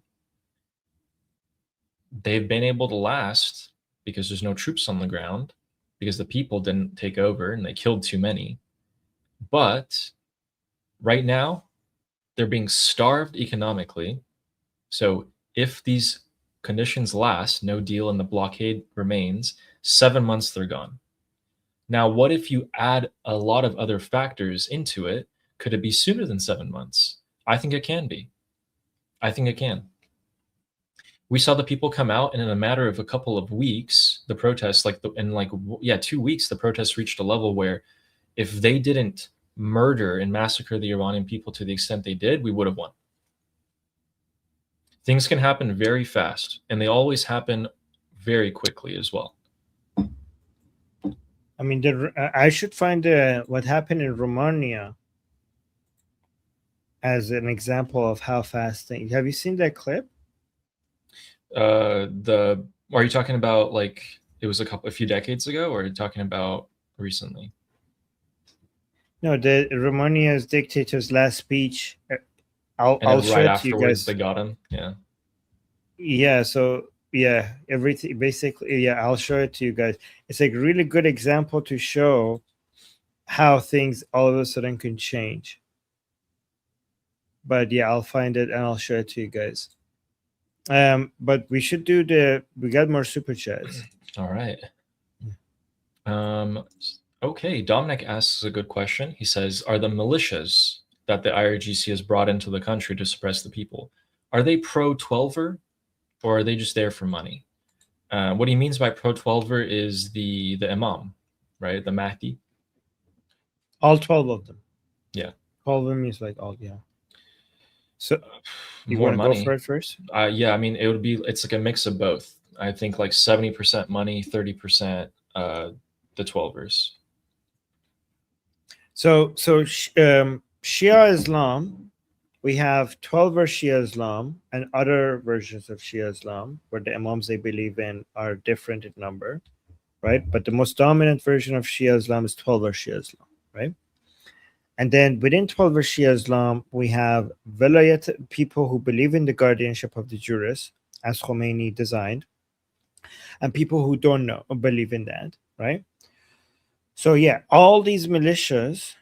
They've been able to last because there's no troops on the ground, because the people didn't take over and they killed too many. But right now, they're being starved economically. So if these conditions last, no deal and the blockade remains, 7 months they're gone. Now, what if you add a lot of other factors into it? Could it be sooner than 7 months? I think it can be. I think it can. We saw the people come out, and in a matter of a couple of weeks, the protests, in 2 weeks, the protests reached a level where if they didn't murder and massacre the Iranian people to the extent they did, we would have won. Things can happen very fast, and they always happen very quickly as well. I mean, I should find what happened in Romania as an example of how fast things. Have you seen that clip? Are you talking about like it was a few decades ago, or are you talking about recently? No, the Romania's dictator's last speech. I'll show right it to you guys. They got him. Yeah. Yeah. So yeah, everything basically. Yeah, I'll show it to you guys. It's a really good example to show how things all of a sudden can change. But yeah, I'll find it and I'll show it to you guys. But we should do we got more super chats. All right. Okay, Dominic asks a good question. He says, are the militias that the IRGC has brought into the country to suppress the people, are they pro-12er, or are they just there for money? What he means by pro-12er is the Imam, right? The Mahdi. All 12 of them. Yeah. 12 of them is like all, yeah. So you More want to money. go for it first? Yeah, I mean, it's like a mix of both. I think like 70% money, 30% the 12ers. So Shia Islam, we have 12er Shia Islam and other versions of Shia Islam where the Imams they believe in are different in number, right? But the most dominant version of Shia Islam is 12er Shia Islam, right? And then within 12er Shia Islam, we have Velayat, people who believe in the guardianship of the jurist, as Khomeini designed, and people who don't believe in that, right? So yeah, all these militias,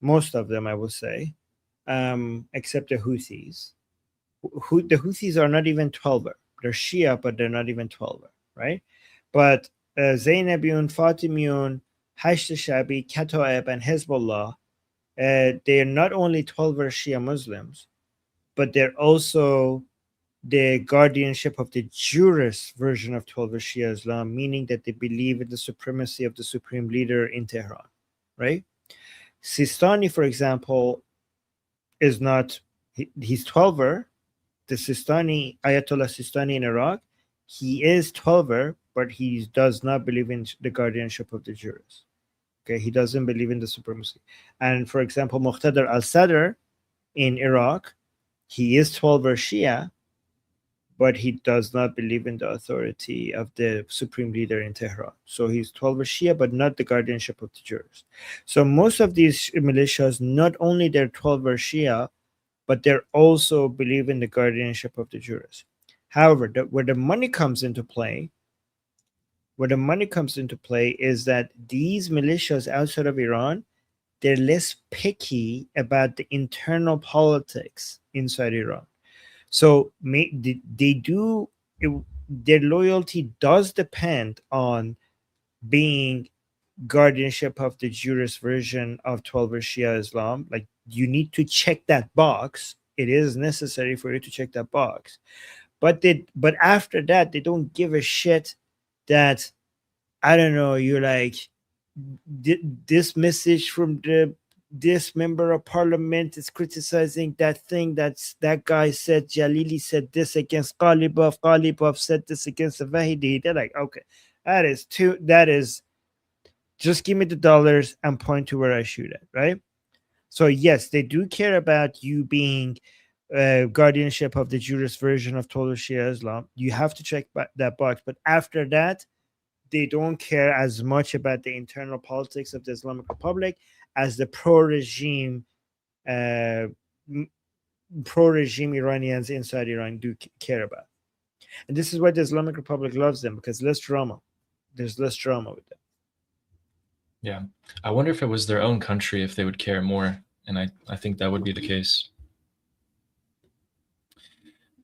most of them, I will say, except the Houthis. The Houthis are not even 12er. They're Shia, but they're not even 12er, right? But Zainabiyun, Fatimiyun, Hashd Shabi, Kataib, and Hezbollah, they are not only 12er Shia Muslims, but they're also the guardianship of the jurist version of 12er Shia Islam, meaning that they believe in the supremacy of the supreme leader in Tehran, right? Sistani, for example, is not, he's 12er. The Sistani, Ayatollah Sistani in Iraq, he is 12er, but he does not believe in the guardianship of the jurors. Okay, he doesn't believe in the supremacy. And for example, Muqtada al-Sadr in Iraq, he is 12er Shia, but he does not believe in the authority of the supreme leader in Tehran. So he's 12er Shia, but not the guardianship of the jurors. So most of these militias, not only they're 12er Shia, but they're also believe in the guardianship of the jurors. However, where the money comes into play, is that these militias outside of Iran, they're less picky about the internal politics inside Iran. So their loyalty does depend on being guardianship of the jurist version of 12er Shia Islam. Like, you need to check that box. It is necessary for you to check that box. But after that, they don't give a shit that, I don't know, you're like, this message from this member of parliament is criticizing that thing that guy said, Jalili said this against Ghalibaf said this against the Vahidi. They're like, okay, that is just give me the dollars and point to where I shoot at, right? So yes, they do care about you being guardianship of the jurist version of total Shia Islam. You have to check that box. But after that, they don't care as much about the internal politics of the Islamic Republic as the pro-regime Iranians inside Iran do care about. And this is why the Islamic Republic loves them, because less drama. There's less drama with them. Yeah. I wonder if it was their own country, if they would care more. And I think that would be the case.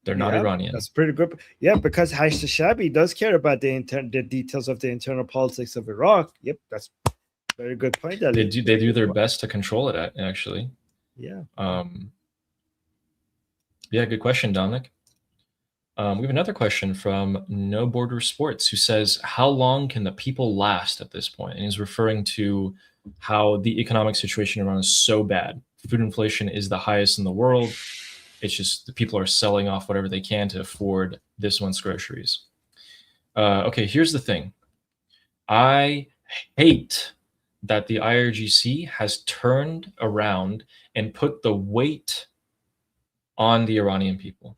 They're not Iranian. That's pretty good. Yeah, because Hashd Shabi does care about the details of the internal politics of Iraq. Yep, that's a very good point. They do their best to control it, actually. Yeah. Yeah, good question, Dominic. We have another question from No Border Sports, who says, how long can the people last at this point? And he's referring to how the economic situation in Iran is so bad. Food inflation is the highest in the world. It's just the people are selling off whatever they can to afford this month's groceries. Okay, here's the thing. I hate that the IRGC has turned around and put the weight on the Iranian people.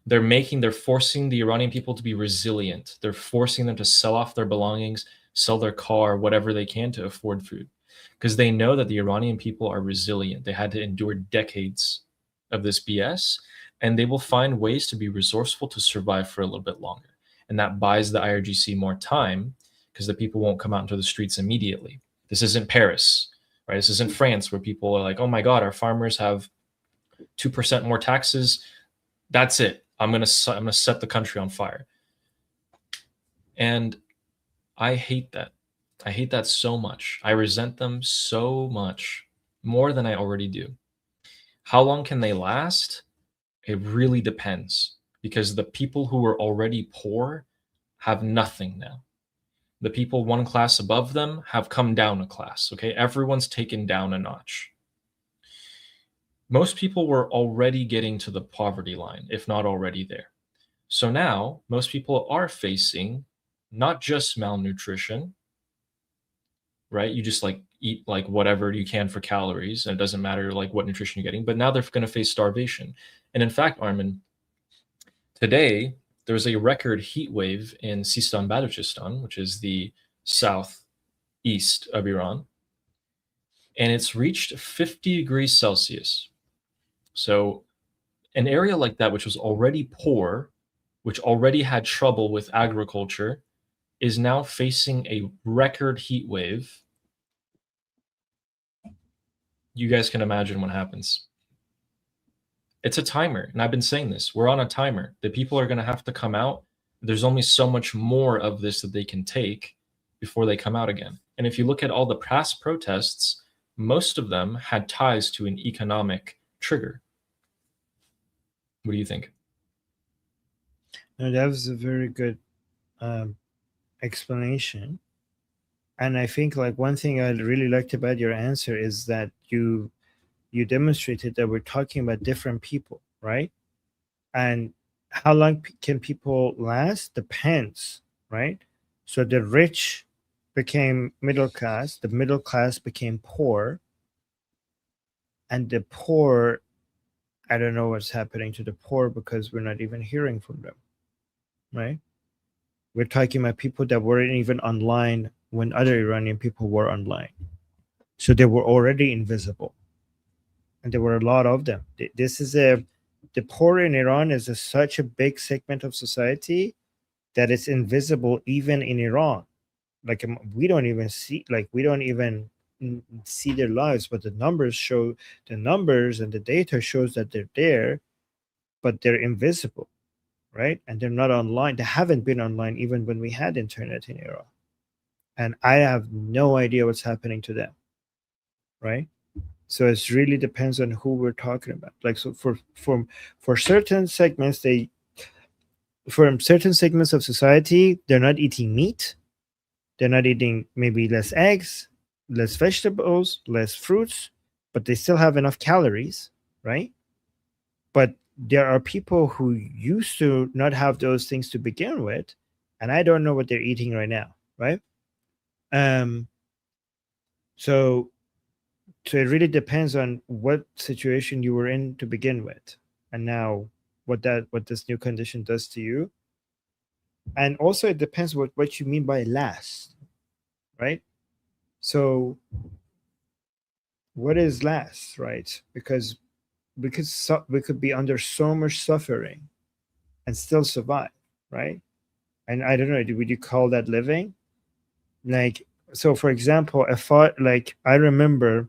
They're forcing the Iranian people to be resilient. They're forcing them to sell off their belongings, sell their car, whatever they can to afford food. Because they know that the Iranian people are resilient. They had to endure decades of this BS, and they will find ways to be resourceful to survive for a little bit longer. And that buys the IRGC more time, because the people won't come out into the streets immediately. This isn't Paris, right? This isn't France, where people are like, oh my God, our farmers have 2% more taxes. That's it. I'm gonna set the country on fire. And I hate that. I hate that so much. I resent them so much, more than I already do. How long can they last? It really depends, because the people who were already poor have nothing now. The people one class above them have come down a class, okay? Everyone's taken down a notch. Most people were already getting to the poverty line, if not already there. So now, most people are facing not just malnutrition, right? You just like eat like whatever you can for calories, and it doesn't matter like what nutrition you're getting, but now they're going to face starvation. And in fact, Armin, today there's a record heat wave in Sistan Balochistan, which is the southeast of Iran, and it's reached 50 degrees Celsius. So an area like that, which was already poor, which already had trouble with agriculture, is now facing a record heat wave. You guys can imagine what happens. It's a timer, and I've been saying this. We're on a timer. The people are going to have to come out there's only so much more of this that they can take before they come out again. And if you look at all the past protests, most of them had ties to an economic trigger. What do you think? No, that was a very good explanation. And I think like one thing I really liked about your answer is that you demonstrated that we're talking about different people, right? And how long can people last depends, right? So the rich became middle class, the middle class became poor, and the poor, I don't know what's happening to the poor because we're not even hearing from them, right? We're talking about people that weren't even online when other Iranian people were online. So they were already invisible. And there were a lot of them. The poor in Iran is such a big segment of society that it's invisible even in Iran. Like we don't even see their lives, but the numbers and the data shows that they're there, but they're invisible, right? And they're not online. They haven't been online even when we had internet in Iran. And I have no idea what's happening to them, right? So it really depends on who we're talking about. Like, so for certain segments, for certain segments of society, they're not eating meat. They're not eating maybe less eggs, less vegetables, less fruits, but they still have enough calories, right? But there are people who used to not have those things to begin with, and I don't know what they're eating right now, right? So it really depends on what situation you were in to begin with, and now what this new condition does to you. And also it depends what you mean by last, right? So what is last, right? Because we could be under so much suffering and still survive, right? And I don't know, would you call that living? Like, so for example, I remember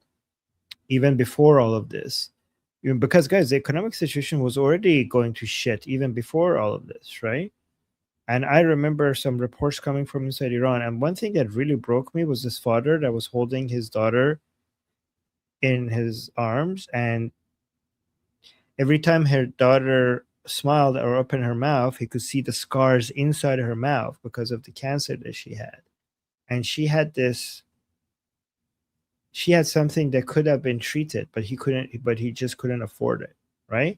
even before all of this, because guys, the economic situation was already going to shit even before all of this, right? And I remember some reports coming from inside Iran, and one thing that really broke me was this father that was holding his daughter in his arms, and every time her daughter smiled or opened her mouth, he could see the scars inside her mouth because of the cancer that she had. And she had something that could have been treated, but he just couldn't afford it, right?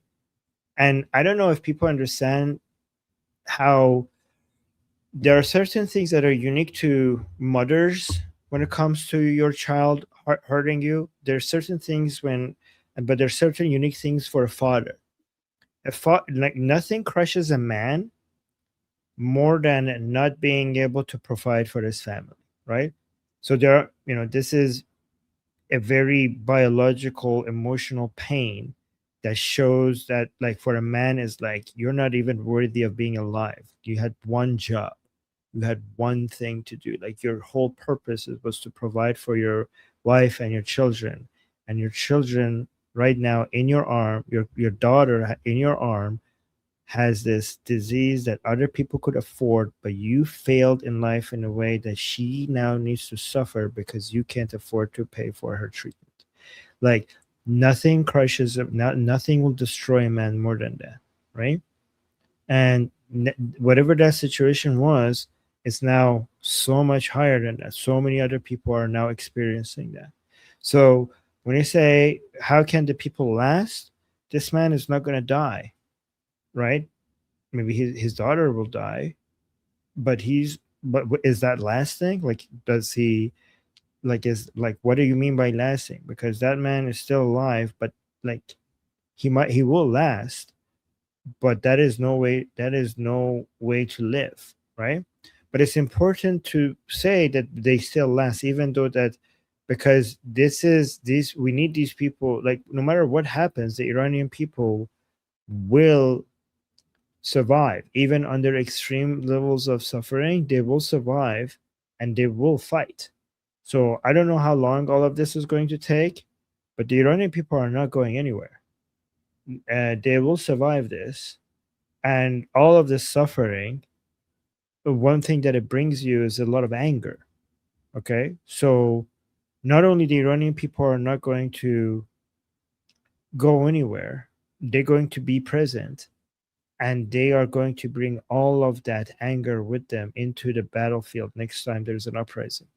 And I don't know if people understand how there are certain things that are unique to mothers when it comes to your child hurting you. There's certain things but there's certain unique things for a father. Like nothing crushes a man more than not being able to provide for his family, right? So this is a very biological, emotional pain that shows that, like, for a man is like, you're not even worthy of being alive. You had one job, you had one thing to do. Like, your whole purpose was to provide for your wife and your children, and your children right now in your arm, your daughter in your arm has this disease that other people could afford, but you failed in life in a way that she now needs to suffer because you can't afford to pay for her treatment. Like, nothing nothing will destroy a man more than that, right? And whatever that situation was, it's now so much higher than that. So many other people are now experiencing that. So when you say, how can the people last? This man is not going to die, right? Maybe his daughter will die, but is that lasting? Like, does he, what do you mean by lasting? Because that man is still alive, but like he will last, but that is no way to live, right? But it's important to say that they still last, even though that, because we need these people. Like, no matter what happens, the Iranian people will survive. Even under extreme levels of suffering, they will survive and they will fight. So I don't know how long all of this is going to take, but the Iranian people are not going anywhere. They will survive this, and all of this suffering one thing that it brings you is a lot of anger. Okay, so not only the Iranian people are not going to go anywhere, they're going to be present, and they are going to bring all of that anger with them into the battlefield next time there's an uprising.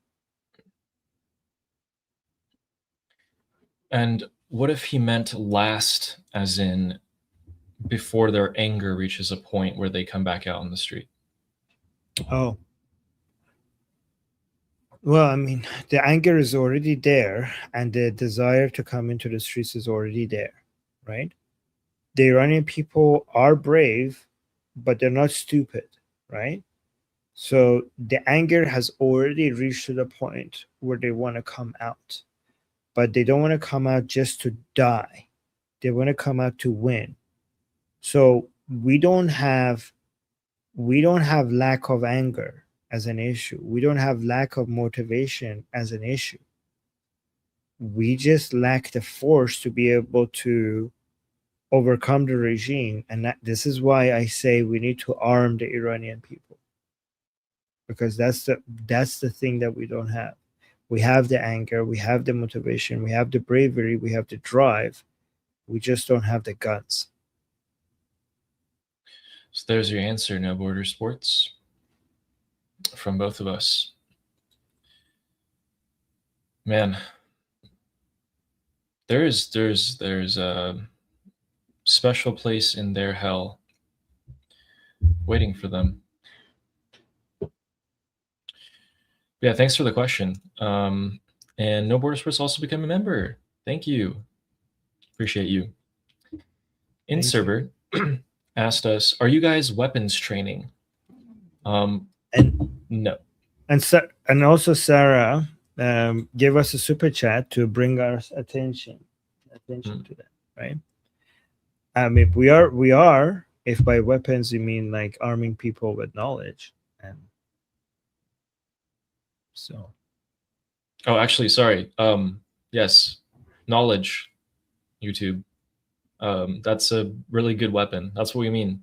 And what if he meant last, as in before their anger reaches a point where they come back out on the street? Oh. Well, I mean, the anger is already there, and the desire to come into the streets is already there, right? The Iranian people are brave, but they're not stupid, right? So the anger has already reached to the point where they want to come out, but they don't want to come out just to die. They want to come out to win. So we don't have lack of anger as an issue. We don't have lack of motivation as an issue. We just lack the force to be able to overcome the regime. And this is why I say we need to arm the Iranian people, because that's the thing that we don't have. We have the anger, we have the motivation, we have the bravery, we have the drive. We just don't have the guns. So there's your answer, No Border Sports, from both of us. Man, there's a special place in their hell waiting for them. Yeah, thanks for the question. And No Border Sports also become a member. Thank you. Appreciate you. InServer asked us, are you guys weapons training? And no. And also Sarah gave us a super chat to bring our attention to that, right? If we are, if by weapons you mean like arming people with knowledge, and so. Oh, actually, sorry. Yes, knowledge, YouTube. That's a really good weapon. That's what we mean.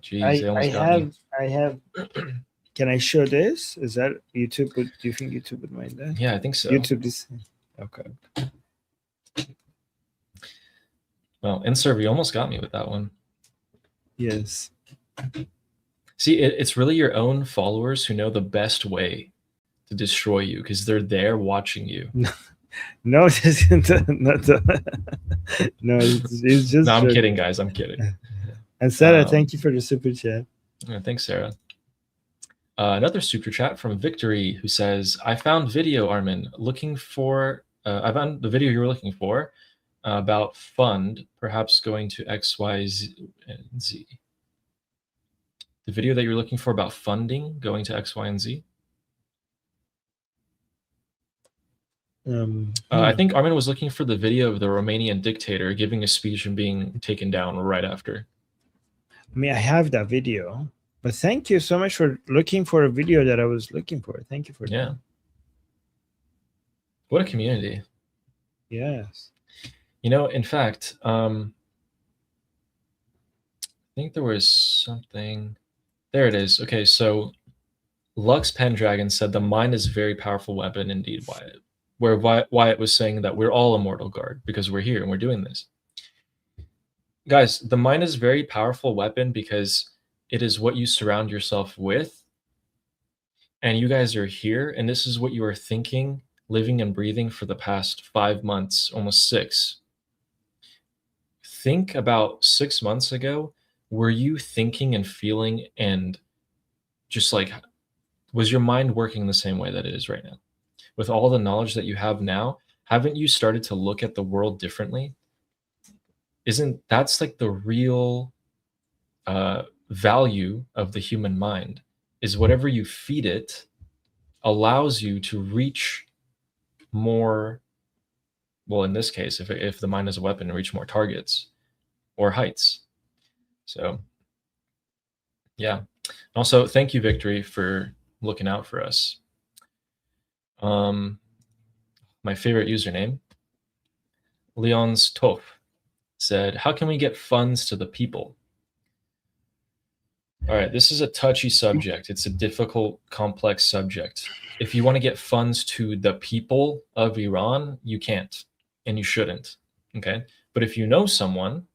Jeez, I have. Can I show this? Is that YouTube? Do you think YouTube would mind that? Yeah, I think so. YouTube is okay. Well, InServer, you almost got me with that one. Yes. See, it's really your own followers who know the best way to destroy you because they're there watching you. No, it isn't. No, it's just. No, I'm kidding, guys. I'm kidding. And Sarah, thank you for the super chat. Yeah, thanks, Sarah. Another super chat from Victory, who says, I found video, Armin, looking for, I found the video you were looking for about fund, perhaps going to X, Y, Z. The video that you're looking for about funding going to X, Y, and Z? I think Armin was looking for the video of the Romanian dictator giving a speech and being taken down right after. I mean, I have that video, but thank you so much for looking for a video that I was looking for. Thank you for that. Yeah. What a community. Yes. You know, in fact, I think there was something. There it is. Okay, so Lux Pendragon said the mind is a very powerful weapon indeed, Wyatt. Where Wyatt was saying that we're all immortal guard because we're here and we're doing this. Guys, the mind is a very powerful weapon because it is what you surround yourself with. And you guys are here, and this is what you are thinking, living, and breathing for the past 5 months, almost 6. Think about 6 months ago. Were you thinking and feeling and just like, was your mind working the same way that it is right now? With all the knowledge that you have now, haven't you started to look at the world differently? Isn't that's like the real value of the human mind, is whatever you feed it allows you to reach more, well, in this case, if the mind is a weapon, reach more targets or heights. So yeah. Also, thank you, Victory, for looking out for us. My favorite username, Leon's Toph, said, how can we get funds to the people? All right, this is a touchy subject. It's a difficult, complex subject. If you want to get funds to the people of Iran, you can't, and you shouldn't. Okay, but if you know someone,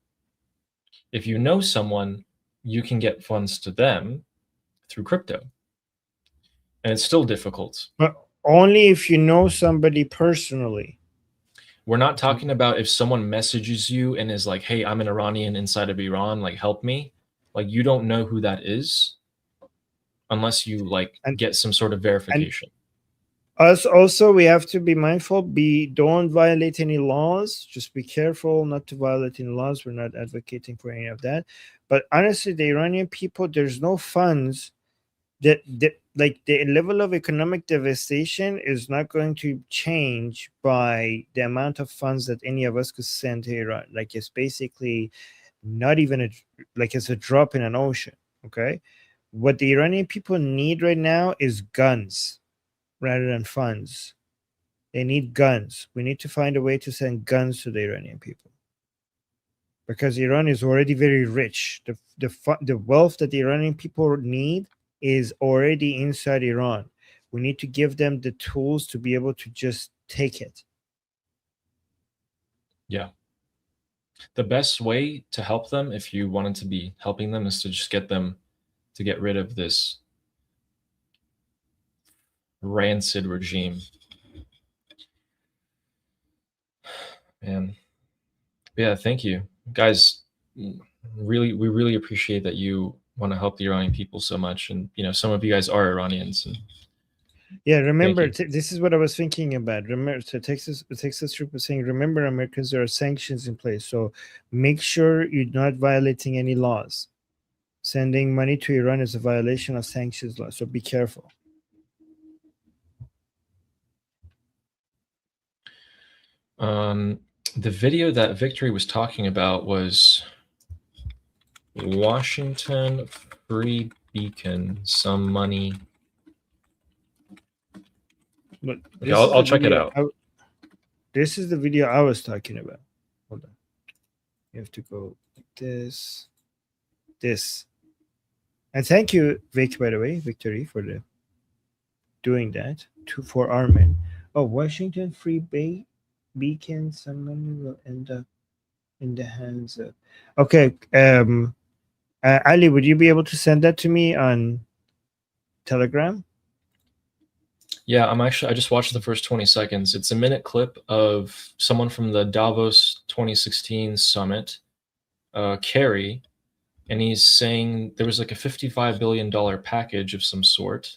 you can get funds to them through crypto, and it's still difficult. But only if you know somebody personally. We're not talking about if someone messages you and is like, "Hey, I'm an Iranian inside of Iran, like help me." Like you don't know who that is unless you like And- get some sort of verification. Us also, we have to be mindful. Don't violate any laws. Just be careful not to violate any laws. We're not advocating for any of that. But honestly, the Iranian people, there's no funds that like the level of economic devastation is not going to change by the amount of funds that any of us could send to Iran. Like it's basically not even it's a drop in an ocean. Okay, what the Iranian people need right now is guns rather than funds. They need guns. We need to find a way to send guns to the Iranian people, because Iran is already very rich. The wealth that the Iranian people need is already inside Iran. We need to give them the tools to be able to just take it. Yeah. The best way to help them, if you wanted to be helping them, is to just get them to get rid of this rancid regime. Man. Yeah, thank you. Guys, we really appreciate that you want to help the Iranian people so much. And some of you guys are Iranians. And yeah, remember, you. this is what I was thinking about. Remember, so Texas Troop was saying, remember, Americans, there are sanctions in place. So make sure you're not violating any laws. Sending money to Iran is a violation of sanctions law. So be careful. The video that Victory was talking about was Washington Free Beacon, some money. But Okay, I'll check it out. This is the video I was talking about. Hold on. You have to go like this. And thank you, Vic, by the way, Victory, for doing that for our men. Oh, Washington Free Beacon, some money will end up in the hands of. Okay, Ali, would you be able to send that to me on Telegram? Yeah, I just watched the first 20 seconds. It's a minute clip of someone from the Davos 2016 summit, Kerry, and he's saying there was like a $55 billion package of some sort.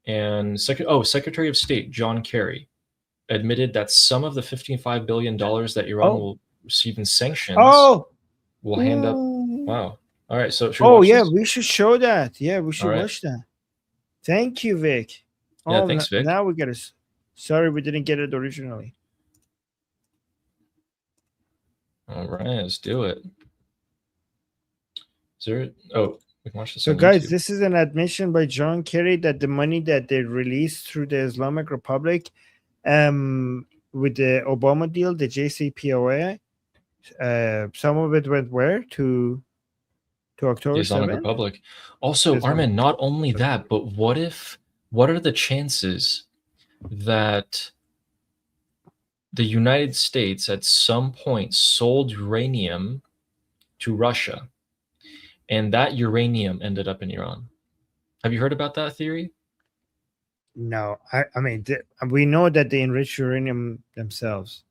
And Secretary of State John Kerry admitted that some of the $55 billion that Iran will receive in sanctions will hand up. Wow. All right. So should we watch this? We should show that. Yeah, we should watch that. Thank you, Vic. Yeah, thanks, Vic. Now we get it. Sorry, we didn't get it originally. All right, let's do it. Is there? Oh, we can watch this. So, on guys, YouTube. this is an admission by John Kerry that the money that they released through the Islamic Republic, with the Obama deal, the JCPOA, some of it went where to October the Islamic 7th? Republic. Also, Armin, not only that, but what are the chances that the United States at some point sold uranium to Russia and that uranium ended up in Iran? Have you heard about that theory? No, I mean, we know that they enrich uranium themselves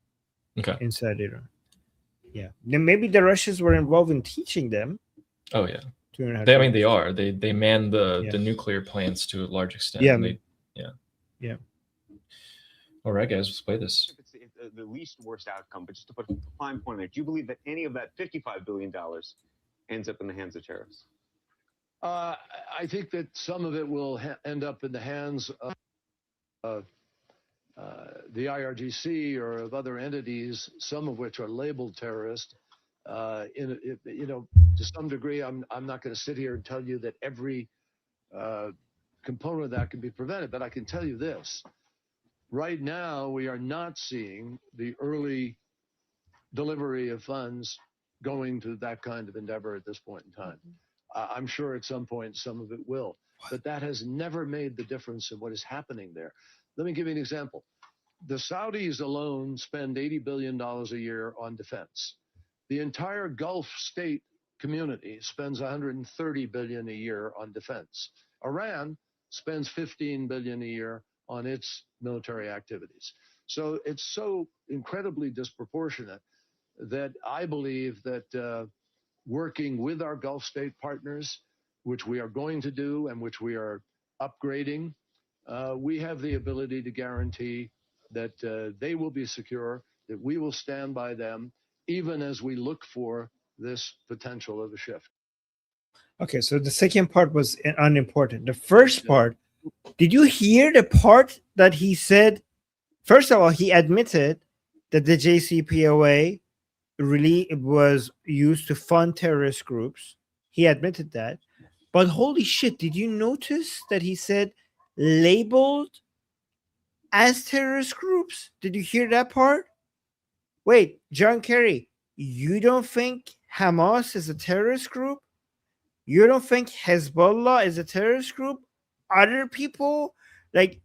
inside Iran. Yeah, then maybe the Russians were involved in teaching them. Oh yeah, they are. They man the nuclear plants to a large extent. Yeah. All right, guys, let's play this. It's the least worst outcome, but just to put a fine point on it, do you believe that any of that $55 billion ends up in the hands of terrorists? I think that some of it will end up in the hands of the IRGC or of other entities, some of which are labeled terrorist. To some degree, I'm not going to sit here and tell you that every component of that can be prevented, but I can tell you this. Right now, we are not seeing the early delivery of funds going to that kind of endeavor at this point in time. I'm sure at some point some of it will. But that has never made the difference in what is happening there. Let me give you an example. The Saudis alone spend $80 billion a year on defense. The entire Gulf state community spends $130 billion a year on defense. Iran spends $15 billion a year on its military activities. So it's so incredibly disproportionate that I believe that working with our Gulf state partners, which we are going to do and which we are upgrading, we have the ability to guarantee that they will be secure, that we will stand by them, even as we look for this potential of a shift. Okay, so the second part was unimportant. The first part, did you hear the part that he said? First of all, he admitted that the JCPOA really was used to fund terrorist groups. He admitted that. But holy shit, did you notice that he said labeled as terrorist groups? Did you hear that part? Wait, John Kerry, you don't think Hamas is a terrorist group? You don't think Hezbollah is a terrorist group? Other people, like,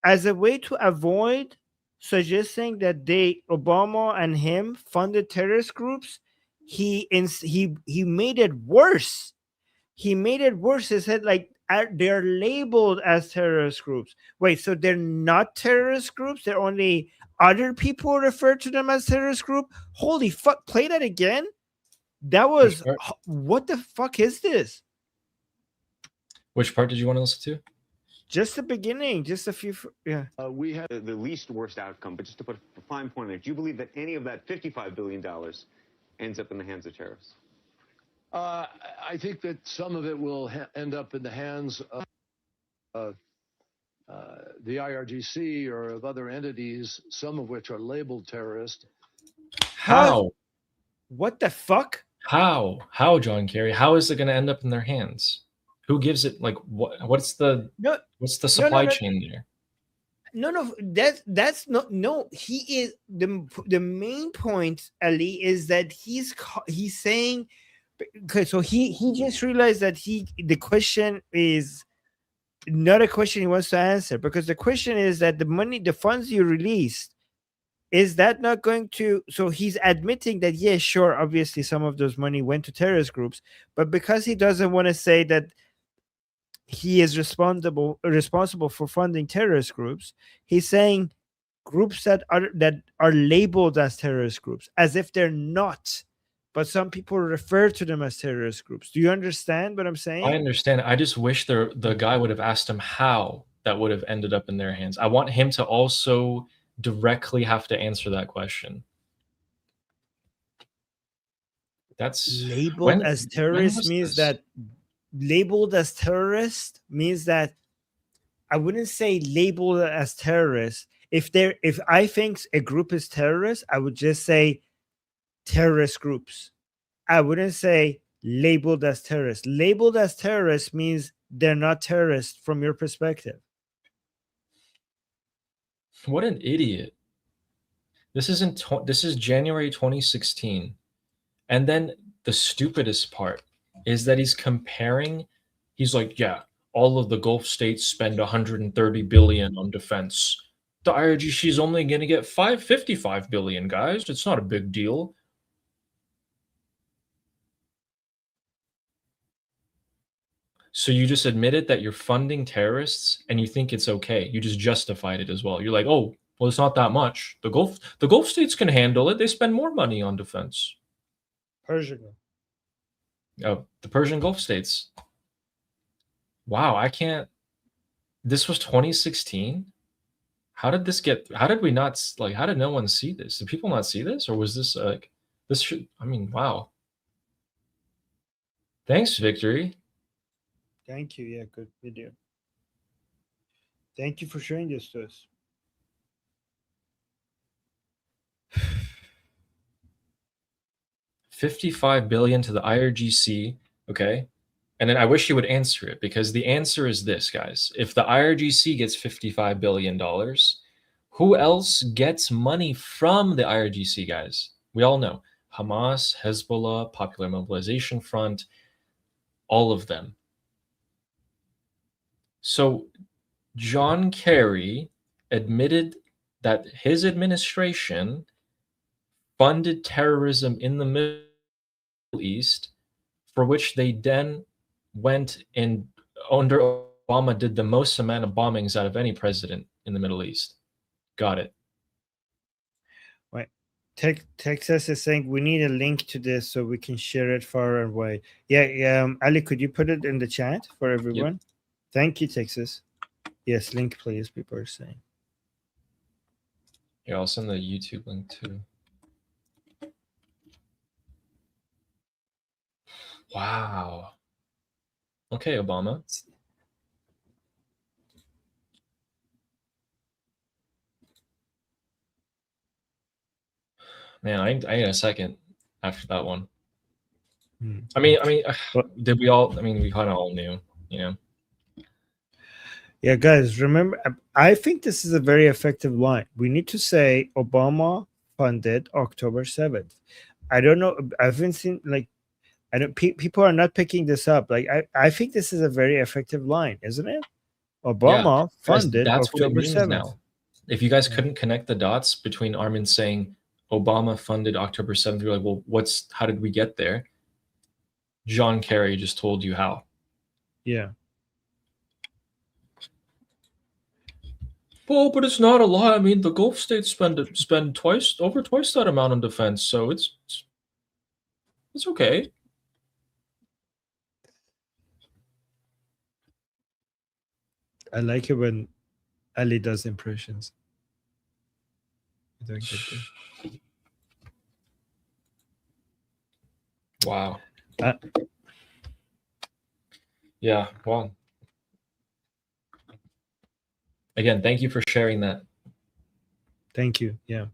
as a way to avoid suggesting that Obama and him funded terrorist groups, he made it worse. He made it worse. He said, like, they're labeled as terrorist groups. Wait, so they're not terrorist groups? They're only other people refer to them as terrorist group? Holy fuck, play that again? That was, what the fuck is this? Which part did you want to listen to? Just the beginning, just a few, yeah. We have the least worst outcome, but just to put a fine point on it, do you believe that any of that $55 billion ends up in the hands of terrorists? I think that some of it will end up in the hands of the IRGC or of other entities, some of which are labeled terrorist. How? What the fuck? How, John Kerry? How is it going to end up in their hands? Who gives it? Like, what's the supply chain there? No, that's not. No, he is the main point, Ali, is that he's saying. Okay, so he just realized that the question is not a question he wants to answer, because the question is that the funds you released, is that not going to? So he's admitting that, yeah, sure, obviously some of those money went to terrorist groups, but because he doesn't want to say that he is responsible for funding terrorist groups, he's saying groups that are labeled as terrorist groups, as if they're not. But some people refer to them as terrorist groups. Do you understand what I'm saying? I understand. I just wish the guy would have asked him how that would have ended up in their hands. I want him to also directly have to answer that question. That's labeled as terrorist means that labeled as terrorist means that I wouldn't say labeled as terrorist. If I think a group is terrorist, I would just say terrorist groups. I wouldn't say labeled as terrorist. Labeled as terrorist means they're not terrorists from your perspective. What an idiot. This is January 2016. And then the stupidest part is that he's like, yeah, all of the Gulf states spend 130 billion on defense. The IRGC is only going to get 55 billion, guys. It's not a big deal. So you just admitted that you're funding terrorists and you think it's okay. You just justified it as well. You're like, oh, well, it's not that much. The Gulf states can handle it. They spend more money on defense. Persian. Oh, the Persian Gulf states. Wow, I can't. This was 2016. How did no one see this? Did people not see this? Or was this wow. Thanks, Victory. Thank you. Yeah, good video. Thank you for sharing this to us. $55 billion to the IRGC, okay? And then I wish you would answer it, because the answer is this, guys. If the IRGC gets $55 billion, who else gets money from the IRGC, guys? We all know Hamas, Hezbollah, Popular Mobilization Front. all of them. So John Kerry admitted that his administration funded terrorism in the Middle East, for which they then went and under Obama did the most amount of bombings out of any president in the Middle East. Got it. Wait, Texas is saying we need a link to this so we can share it far and wide. Yeah, Ali, could you put it in the chat for everyone? Yep. Thank you, Texas. Yes, link please, people are saying. Yeah, I'll send the YouTube link too. Wow. Okay, Obama. Man, I need a second after that one. I mean, did we all? I mean, we kind of all knew, you know. Yeah, guys, remember, I think this is a very effective line. We need to say Obama funded October 7th. I don't know. I haven't seen like. I don't. People are not picking this up. Like I think this is a very effective line, isn't it? Obama funded that's October what it means 7th. Now. If you guys couldn't connect the dots between Armin saying Obama funded October 7th, you're like, well, how did we get there? John Kerry just told you how. Yeah. Well, but it's not a lot. I mean, the Gulf states spend over twice that amount on defense, so it's okay. I like it when Ali does impressions. Wow. Yeah, well. Again, thank you for sharing that. Thank you. Yeah.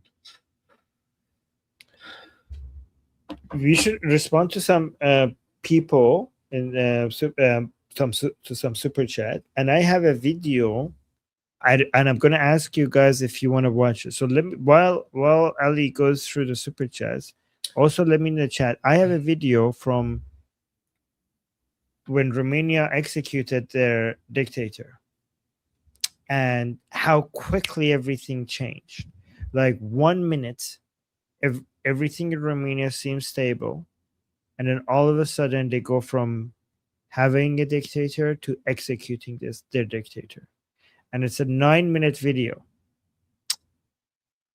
We should respond to some people in some super chat, and I have a video. And I'm going to ask you guys if you want to watch it. So let me, while Ali goes through the super chats, also let me in the chat. I have a video from when Romania executed their dictator and how quickly everything changed. Like 1 minute, everything in Romania seems stable, and then all of a sudden they go from having a dictator to executing their dictator. And it's a 9-minute video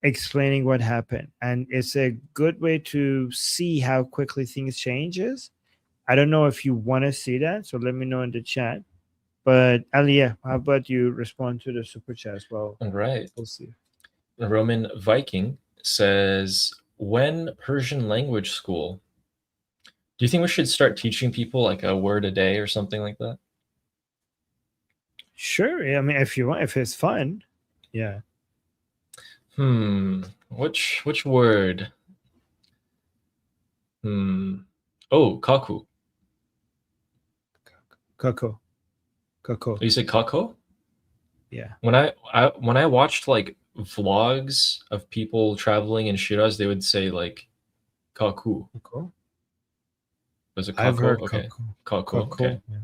explaining what happened. And it's a good way to see how quickly things changes. I don't know if you want to see that, so let me know in the chat. But Ali, how about you respond to the super chat as well? All right. We'll see. The Roman Viking says, when Persian language school, do you think we should start teaching people like a word a day or something like that? Sure. I mean, if you want, if it's fun. Yeah. Which word? Oh, kaku. Kako. You say kako? Yeah. When I watched like vlogs of people traveling in Shiraz, they would say like kaku. Kako? Was it kako? I've heard okay. kako. Kako. Okay. Yeah.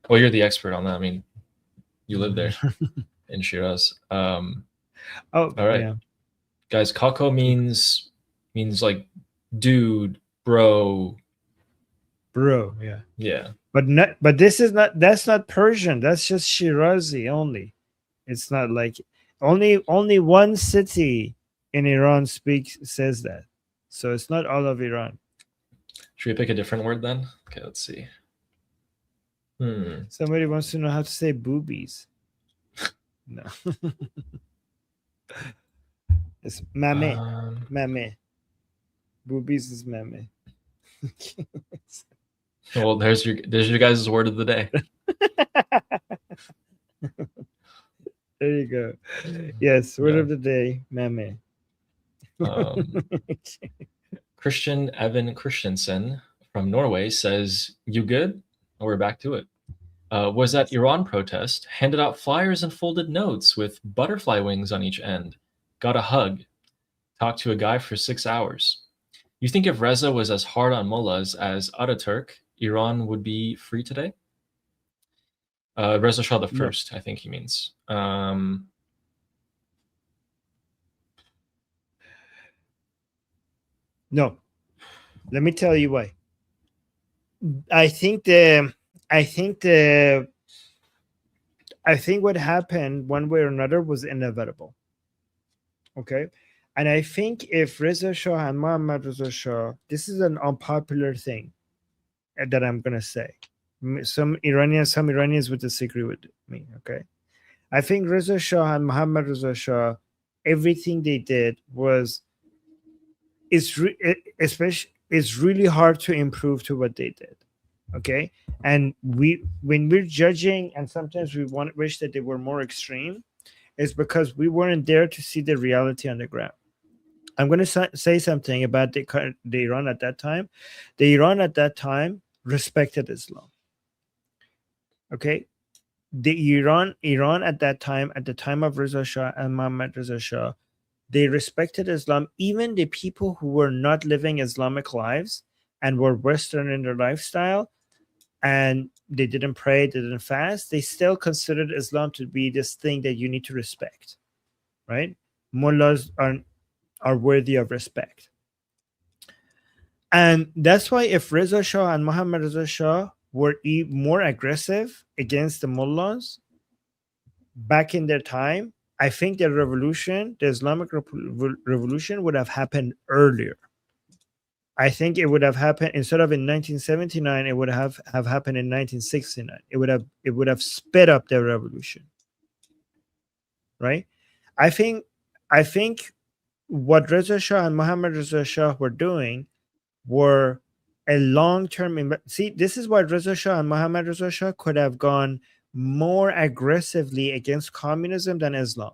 Well, you're the expert on that. I mean, you live there in Shiraz. All right. Yeah. Guys, kako means like dude, bro. Bro, yeah. Yeah. But that's not Persian. That's just Shirazi only. It's not like only one city in Iran says that. So it's not all of Iran. Should we pick a different word then? Okay, let's see. Somebody wants to know how to say boobies. No. It's mame. Mame. Boobies is mame. Well, there's your guys' word of the day. There you go. Yes, word of the day, meme. Christian Evan Christensen from Norway says, "You good?" We're back to it. Was at Iran protest, handed out flyers and folded notes with butterfly wings on each end. Got a hug. Talked to a guy for 6 hours. You think if Reza was as hard on mullahs as Ataturk, Iran would be free today? Reza Shah the First, I think he means. No. Let me tell you why. I think what happened one way or another was inevitable. Okay. And I think if Reza Shah and Mohammad Reza Shah, this is an unpopular thing that I'm going to say. Some Iranians would disagree with me. Okay. I think Reza Shah and Mohammad Reza Shah, everything they did it's really hard to improve to what they did. Okay. And when we're judging, and sometimes we wish that they were more extreme, is because we weren't there to see the reality on the ground. I'm going to say something about the Iran at that time. The Iran at that time respected Islam. Okay. The Iran at that time, at the time of Reza Shah and Mohammad Reza Shah, they respected Islam. Even the people who were not living Islamic lives and were Western in their lifestyle, and they didn't pray, they didn't fast, they still considered Islam to be this thing that you need to respect, right? Mullahs are worthy of respect. And that's why if Reza Shah and Mohammad Reza Shah were more aggressive against the mullahs back in their time, I think the revolution, the Islamic revolution, would have happened earlier. I think it would have happened, instead of in 1979, it would have happened in 1969. It would have sped up the revolution, right? I think what Reza Shah and Mohammad Reza Shah were doing were a long-term. See, this is why Reza Shah and Mohammad Reza Shah could have gone more aggressively against communism than Islam,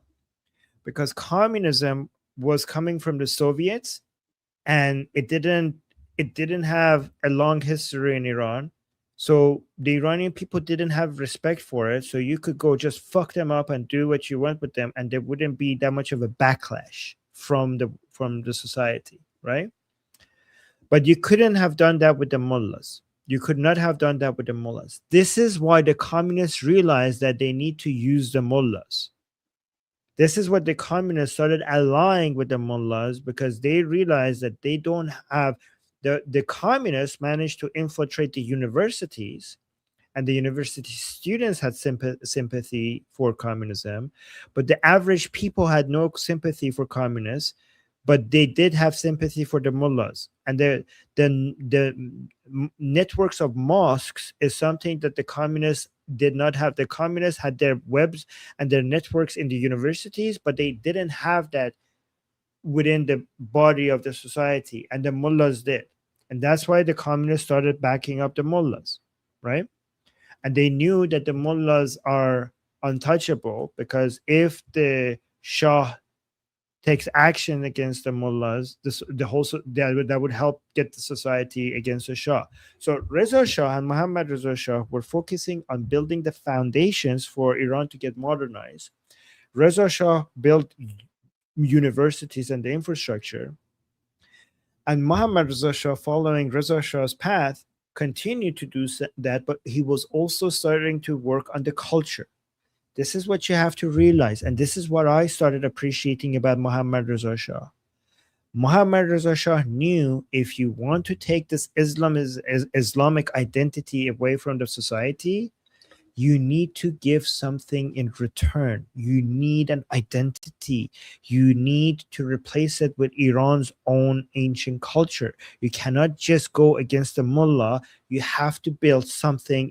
because communism was coming from the Soviets, and it didn't have a long history in Iran. So the Iranian people didn't have respect for it. So you could go just fuck them up and do what you want with them, and there wouldn't be that much of a backlash from the society, right? But you couldn't have done that with the mullahs. You could not have done that with the mullahs. This is why the communists realized that they need to use the mullahs. This is what the communists started allying with the mullahs, because they realized that they don't have the communists managed to infiltrate the universities, and the university students had sympathy for communism, but the average people had no sympathy for communists, but they did have sympathy for the mullahs. And the networks of mosques is something that the communists did not have. The communists had their webs and their networks in the universities, but they didn't have that within the body of the society, and the mullahs did. And that's why the communists started backing up the mullahs, right? And they knew that the mullahs are untouchable, because if the Shah takes action against the mullahs, that would help get the society against the Shah. So Reza Shah and Mohammad Reza Shah were focusing on building the foundations for Iran to get modernized. Reza Shah built universities and the infrastructure, and Mohammad Reza Shah, following Reza Shah's path, continued to do that, but he was also starting to work on the culture. This is what you have to realize, and this is what I started appreciating about Mohammad Reza Shah. Mohammad Reza Shah knew, if you want to take this Islamic identity away from the society, you need to give something in return. You need an identity. You need to replace it with Iran's own ancient culture. You cannot just go against the mullah. You have to build something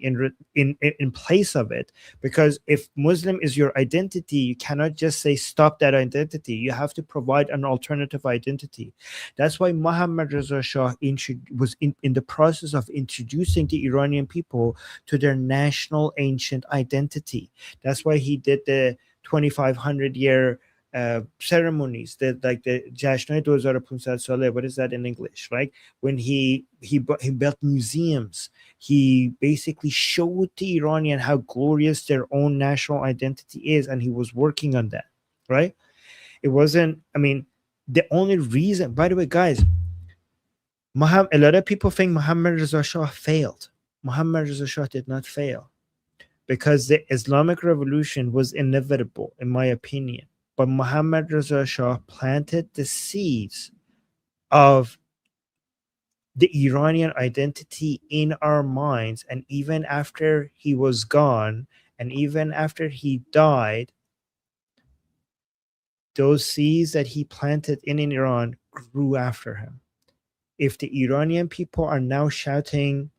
in place of it. Because if Muslim is your identity, you cannot just say stop that identity. You have to provide an alternative identity. That's why Mohammad Reza Shah was in the process of introducing the Iranian people to their national ancient identity. That's why he did the 2,500 year ceremonies, that like the Jashnoi 2500 Sale. What is that in English? Right? When he built museums, he basically showed the Iranian how glorious their own national identity is, and he was working on that. Right? It wasn't. I mean, the only reason. By the way, guys, a lot of people think Mohammad Reza Shah failed. Muhammad Reza Shah did not fail, because the Islamic Revolution was inevitable, in my opinion. But Muhammad Reza Shah planted the seeds of the Iranian identity in our minds. And even after he was gone, and even after he died, those seeds that he planted in Iran grew after him. If the Iranian people are now shouting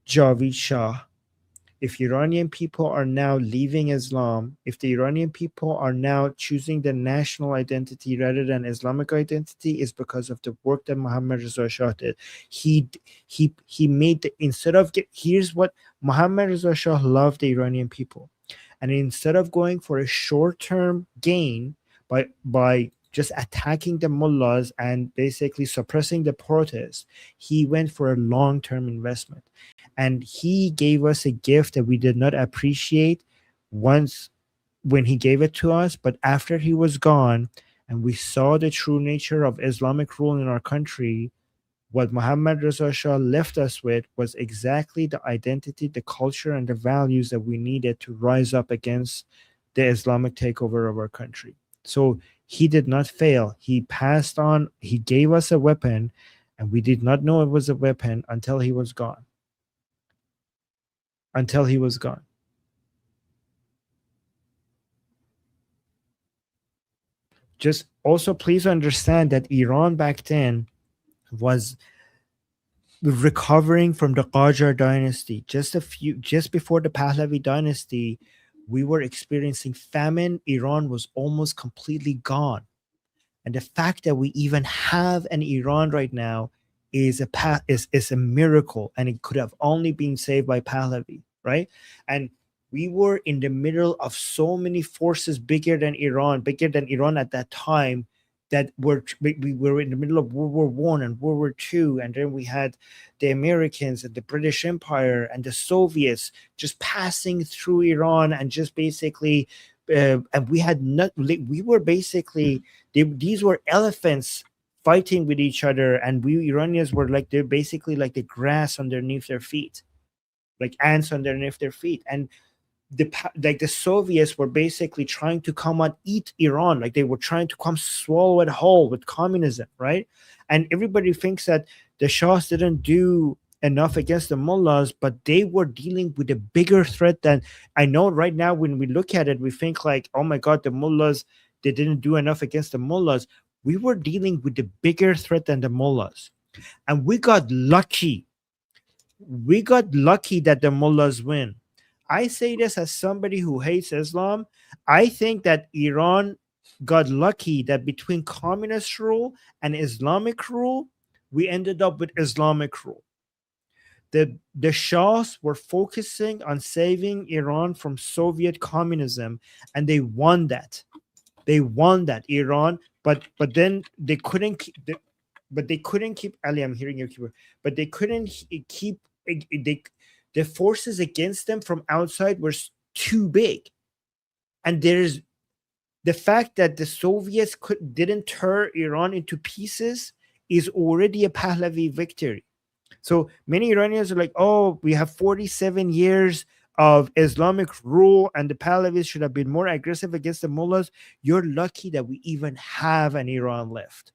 Javid Shah, if Iranian people are now leaving Islam, if the Iranian people are now choosing the national identity rather than Islamic identity, is because of the work that Muhammad Reza Shah did. He made the, instead of here's what Muhammad Reza Shah loved the Iranian people, and instead of going for a short-term gain by just attacking the mullahs and basically suppressing the protests, he went for a long-term investment. And he gave us a gift that we did not appreciate once when he gave it to us, but after he was gone and we saw the true nature of Islamic rule in our country, what Muhammad Reza Shah left us with was exactly the identity, the culture, and the values that we needed to rise up against the Islamic takeover of our country. So he did not fail. He passed on, he gave us a weapon, and we did not know it was a weapon until he was gone. Until he was gone. Just also please understand that Iran back then was recovering from the Qajar dynasty. Just before the Pahlavi dynasty, we were experiencing famine. Iran was almost completely gone. And the fact that we even have an Iran right now is a miracle, and it could have only been saved by Pahlavi, right? And we were in the middle of so many forces bigger than Iran at that time, that we were in the middle of World War I and World War II, and then we had the Americans and the British Empire and the Soviets just passing through Iran, and just basically and we were basically, these were elephants fighting with each other, and we Iranians were like, they're basically like the grass underneath their feet, like ants underneath their feet. And the Soviets were basically trying to come and eat Iran, like they were trying to come swallow it whole with communism, right? And everybody thinks that the Shahs didn't do enough against the mullahs, but they were dealing with a bigger threat than, I know right now when we look at it, we think like, oh my God, the mullahs, they didn't do enough against the mullahs. We were dealing with the bigger threat than the mullahs. And we got lucky. We got lucky that the mullahs win. I say this as somebody who hates Islam. I think that Iran got lucky that between communist rule and Islamic rule, we ended up with Islamic rule. The Shahs were focusing on saving Iran from Soviet communism, and they won that. They won that, Iran, but then they couldn't keep. But they couldn't keep. Ali, I'm hearing your keyboard. But they couldn't keep. The forces against them from outside were too big, and there's the fact that the Soviets didn't tear Iran into pieces is already a Pahlavi victory. So many Iranians are like, oh, we have 47 years of Islamic rule and the Pahlavis should have been more aggressive against the mullahs. You're lucky that we even have an Iran left,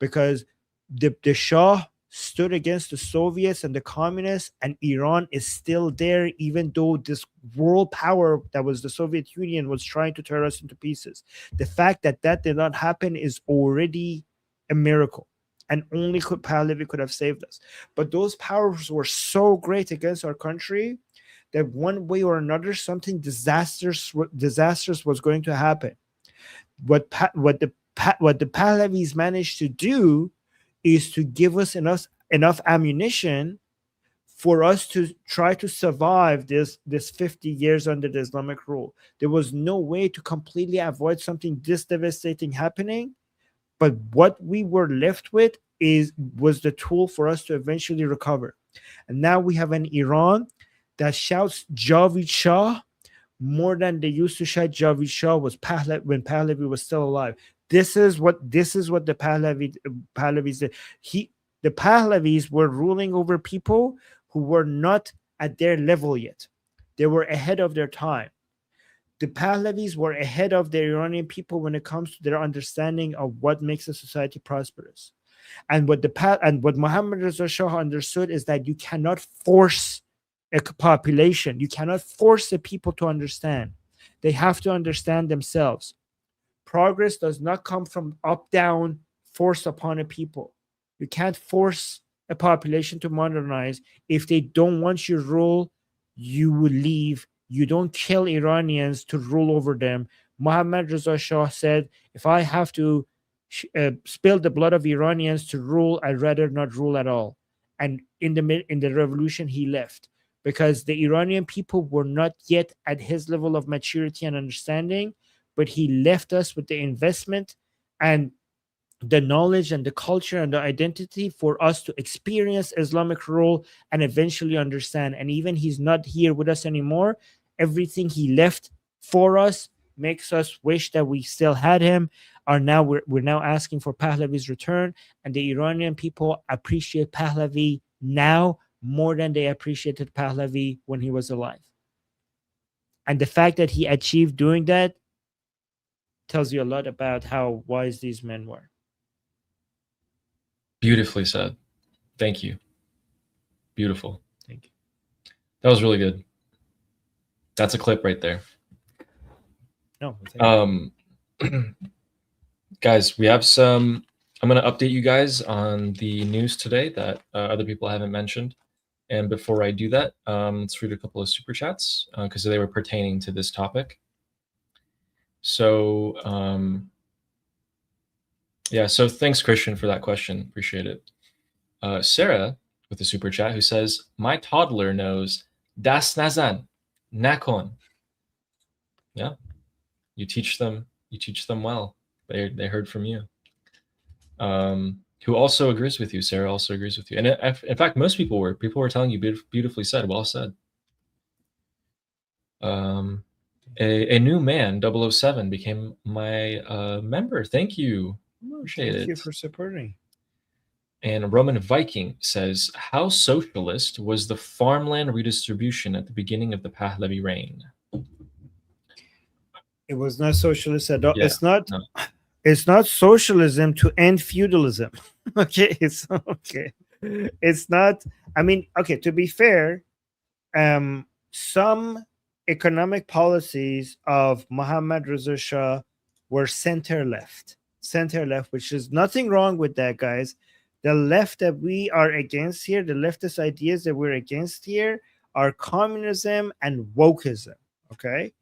because the Shah stood against the Soviets and the communists, and Iran is still there, even though this world power that was the Soviet Union was trying to tear us into pieces. The fact that that did not happen is already a miracle, and only Pahlavi could have saved us. But those powers were so great against our country that one way or another, something disastrous was going to happen. What the Pahlavis managed to do is to give us enough ammunition for us to try to survive this 50 years under the Islamic rule. There was no way to completely avoid something this devastating happening, but what we were left with was the tool for us to eventually recover. And now we have an Iran that shouts Javid Shah more than they used to shout Javid Shah when Pahlavi was still alive. This is what the Pahlavis did. The Pahlavis were ruling over people who were not at their level yet. They were ahead of their time. The Pahlavis were ahead of the Iranian people when it comes to their understanding of what makes a society prosperous. And what Muhammad Reza Shah understood is that you cannot force a population. You cannot force the people to understand. They have to understand themselves. Progress does not come from up-down force upon a people. You can't force a population to modernize. If they don't want your rule, you will leave. You don't kill Iranians to rule over them. Muhammad Reza Shah said, if I have to spill the blood of Iranians to rule, I'd rather not rule at all. And in the revolution, he left because the Iranian people were not yet at his level of maturity and understanding, but he left us with the investment and the knowledge and the culture and the identity for us to experience Islamic rule and eventually understand. And even he's not here with us anymore, everything he left for us makes us wish that we still had him. We're now asking for Pahlavi's return, and the Iranian people appreciate Pahlavi now more than they appreciated Pahlavi when he was alive. And the fact that he achieved doing that tells you a lot about how wise these men were. Beautifully said. Thank you. Beautiful. Thank you. That was really good. That's a clip right there. No. Guys, we have some. I'm going to update you guys on the news today that other people haven't mentioned. And before I do that, let's read a couple of super chats because they were pertaining to this topic. So, yeah, so thanks, Christian, for that question. Appreciate it. Sarah with a super chat who says, my toddler knows das nazan, nakon. Yeah, you teach them well. They heard from you. Who also agrees with you. Sarah also agrees with you. And in fact, most people were telling you beautifully said, well said. A new man, 007, became my member. Thank you. Appreciate it. Thank you for supporting. And Roman Viking says, how socialist was the farmland redistribution at the beginning of the Pahlavi reign? It was not socialist at all. Yeah, It's not socialism to end feudalism. Okay, it's okay. It's not. I mean, okay. To be fair, some economic policies of Muhammad Reza Shah were center left, which is nothing wrong with that, guys. The left that we are against here, the leftist ideas that we're against here, are communism and wokeism. Okay,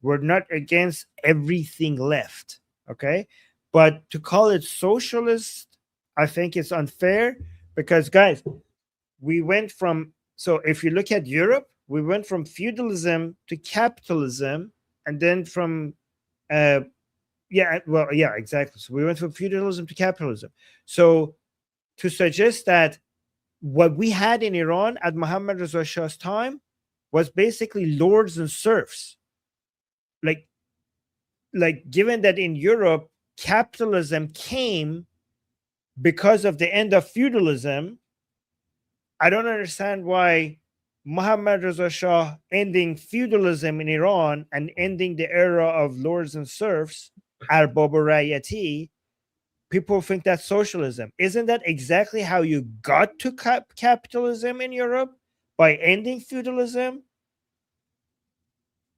we're not against everything left. Okay, but to call it socialist, I think it's unfair because, guys, we went from, so if you look at Europe, we went from feudalism to capitalism, and then from exactly. So we went from feudalism to capitalism. So to suggest that what we had in Iran at Muhammad Reza Shah's time was basically lords and serfs. Like given that in Europe, capitalism came because of the end of feudalism, I don't understand why Muhammad Reza Shah ending feudalism in Iran and ending the era of lords and serfs, Arbab Rayati, people think that's socialism. Isn't that exactly how you got to capitalism in Europe? By ending feudalism?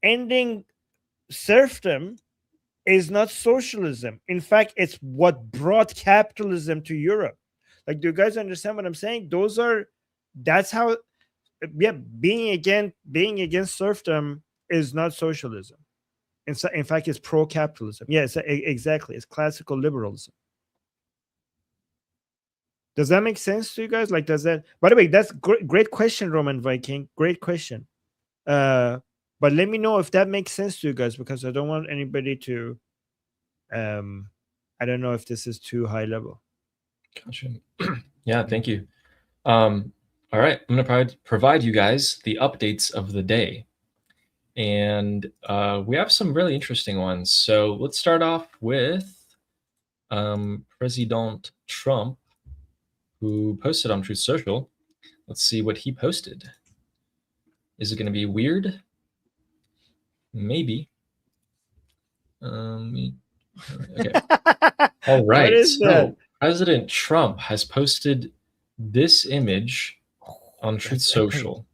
Ending serfdom is not socialism. In fact, it's what brought capitalism to Europe. Like, do you guys understand what I'm saying? That's how, being against serfdom is not socialism. In fact, it's pro-capitalism. Yeah, exactly. It's classical liberalism. Does that make sense to you guys? Like, does that? By the way, that's great question, Roman Viking. Great question. But let me know if that makes sense to you guys, because I don't want anybody to. I don't know if this is too high level. Gotcha. Yeah, thank you. All right, I'm going to provide you guys the updates of the day. And we have some really interesting ones. So let's start off with President Trump, who posted on Truth Social. Let's see what he posted. Is it going to be weird? Maybe. Okay. All right. What is So that? President Trump has posted this image on Truth Social.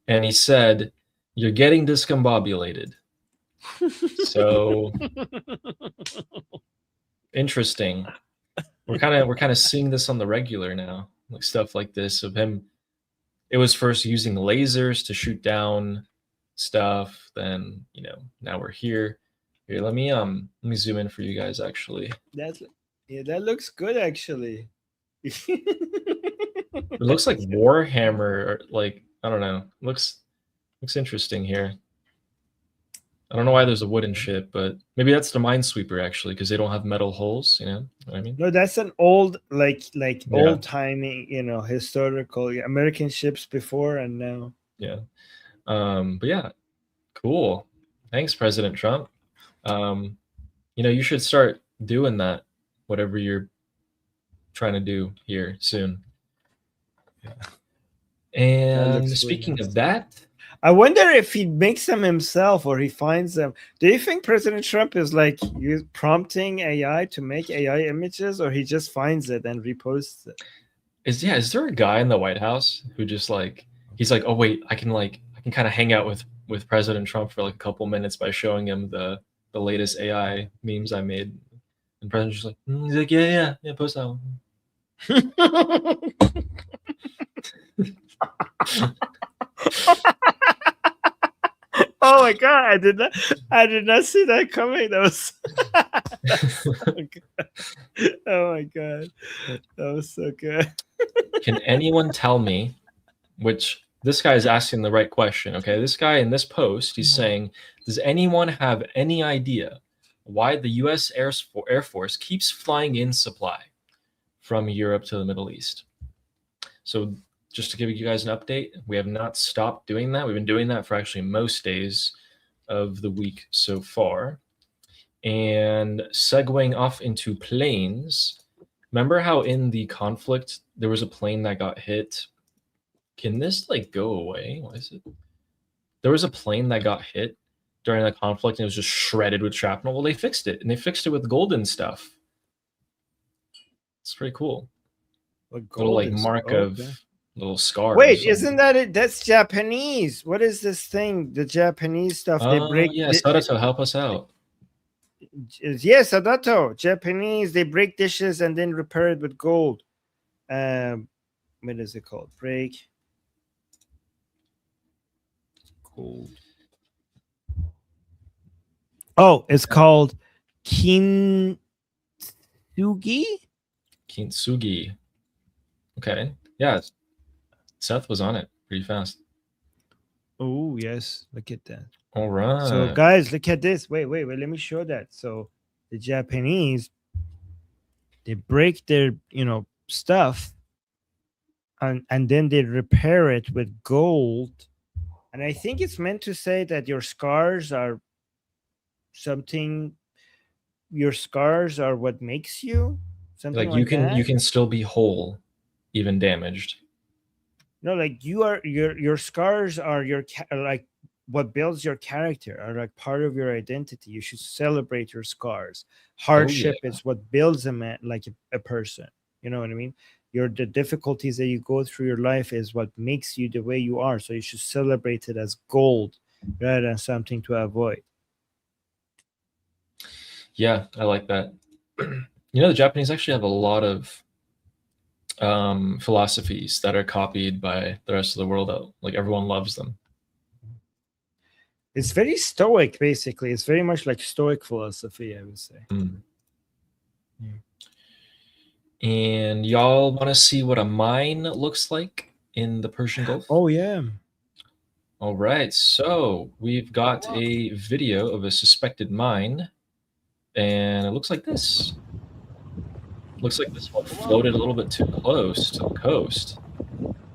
And he said, "You're getting discombobulated." So interesting. We're kind of seeing this on the regular now, like stuff like this of him. It was first using lasers to shoot down stuff. Then now we're here. Here, let me zoom in for you guys. Actually, that looks good. Actually, it looks like Warhammer, or like I don't know. Looks interesting here. I don't know why there's a wooden ship, but maybe that's the Minesweeper actually, because they don't have metal holes. You know what I mean? No, that's an old Yeah. old timey, historical American ships before and now. Yeah. But yeah, cool. Thanks, President Trump. You should start doing that, whatever you're trying to do here soon. Yeah. And looks speaking really of that, I wonder if he makes them himself or he finds them. Do you think President Trump is like prompting AI to make AI images, or he just finds it and reposts it? is there a guy in the White House who just he's like, oh wait, I can kind of hang out with President Trump for like a couple minutes by showing him the latest AI memes I made, and President's just like, he's like, yeah, post that one. Oh my god, I did not see that coming. That was oh my god. That was so good. Can anyone tell me which this guy is asking the right question? Okay, this guy in this post, he's saying, does anyone have any idea why the US Air Force keeps flying in supply from Europe to the Middle East? So just to give you guys an update, we have not stopped doing that. We've been doing that for actually most days of the week so far. And segueing off into planes, remember how in the conflict there was a plane that got hit? Can this go away? Why is it? There was a plane that got hit during the conflict and it was just shredded with shrapnel. Well, they fixed it, and they fixed it with golden stuff. It's pretty cool. Little mark of little scars. Wait, isn't that it? That's Japanese. What is this thing? The Japanese stuff they break. Yeah, Sadato, help us out. Yes, Sadato. Japanese, they break dishes and then repair it with gold. What is it called? Break gold. Oh, it's called kintsugi. Kintsugi. Okay. Yeah. Seth was on it pretty fast. Oh, yes. Look at that. All right. So, guys, look at this. Wait. Let me show that. So, the Japanese, they break their, stuff and then they repair it with gold. And I think it's meant to say that your scars are something. Your scars are what makes you. Something like you can still be whole, even damaged. No, your scars are what builds your character, are like part of your identity. You should celebrate your scars. Hardship is what builds a man, like a person. You know what I mean? The difficulties that you go through your life is what makes you the way you are. So you should celebrate it as gold rather than something to avoid. Yeah, I like that. The Japanese actually have a lot of philosophies that are copied by the rest of the world. Like everyone loves them. It's very stoic, basically. It's very much like stoic philosophy, I would say. Yeah. And y'all want to see what a mine looks like in the Persian Gulf? Oh, yeah. All right. So we've got a video of a suspected mine, and it looks like this. Looks like this one floated a little bit too close to the coast.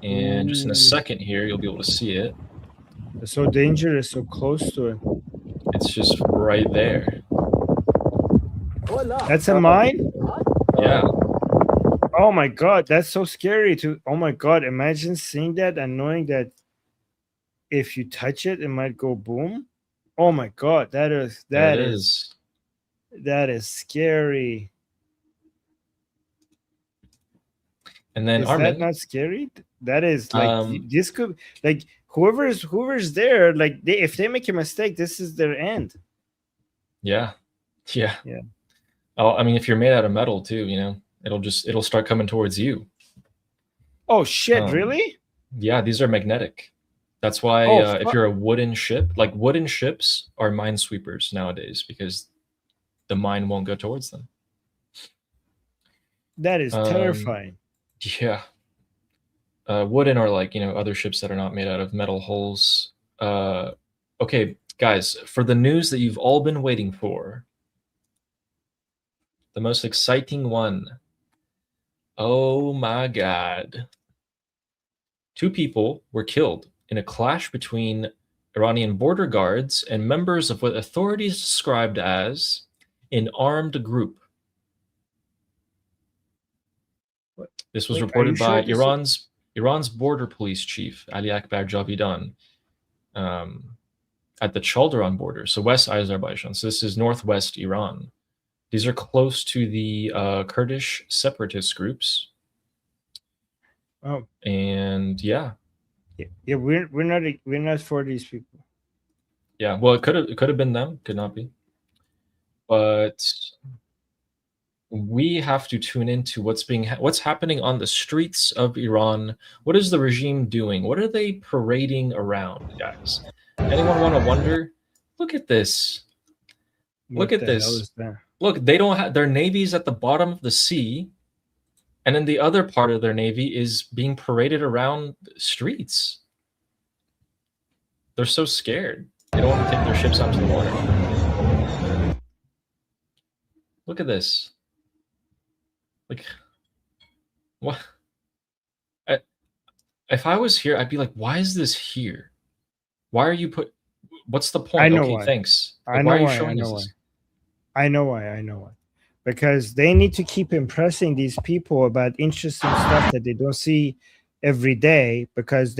And just in a second here, you'll be able to see it. It's so dangerous, so close to it. It's just right there. That's a mine? Yeah. Oh my god, that's so scary oh my god, imagine seeing that and knowing that if you touch it, it might go boom. Oh my god, that is There that it is that is scary. And then Is that Armin, not scary? That is like um, this could like whoever's there, like if they make a mistake, this is their end. yeah, yeah. Yeah. Oh, I mean, if you're made out of metal too, it'll start coming towards you. Oh shit! Um, Really? Yeah, these are magnetic. That's why Oh, if you're a wooden ship, like wooden ships are minesweepers nowadays because the mine won't go towards them. that is Um, terrifying. Yeah. Wooden are like, other ships that are not made out of metal hulls. Okay, guys, for the news that you've all been waiting for, the most exciting one. Oh my God. 2 people were killed in a clash between Iranian border guards and members of what authorities described as an armed group. This was Wait, are reported you sure by this is- Iran's border police chief, Ali Akbar Javidan, at the Chalderan border, so West Azerbaijan. So this is northwest Iran. These are close to the Kurdish separatist groups. Oh, And yeah, we're not for these people. yeah. Well, it could have been them, could not be. But we have to tune into what's happening on the streets of Iran. What is the regime doing? What are they parading around, guys? Anyone want to wonder? Look at this. Look What at the hell this. is that? Look, they don't have their navy's at the bottom of the sea, and then the other part of their navy is being paraded around the streets. They're so scared. They don't want to take their ships out to the water. Look at this. Like, what? If I was here, I'd be like, why is this here? Why are you what's the point? I know Okay, why. thanks. I Like, know why are you why. I showing us know why. this? I know why. Because they need to keep impressing these people about interesting stuff that they don't see every day. Because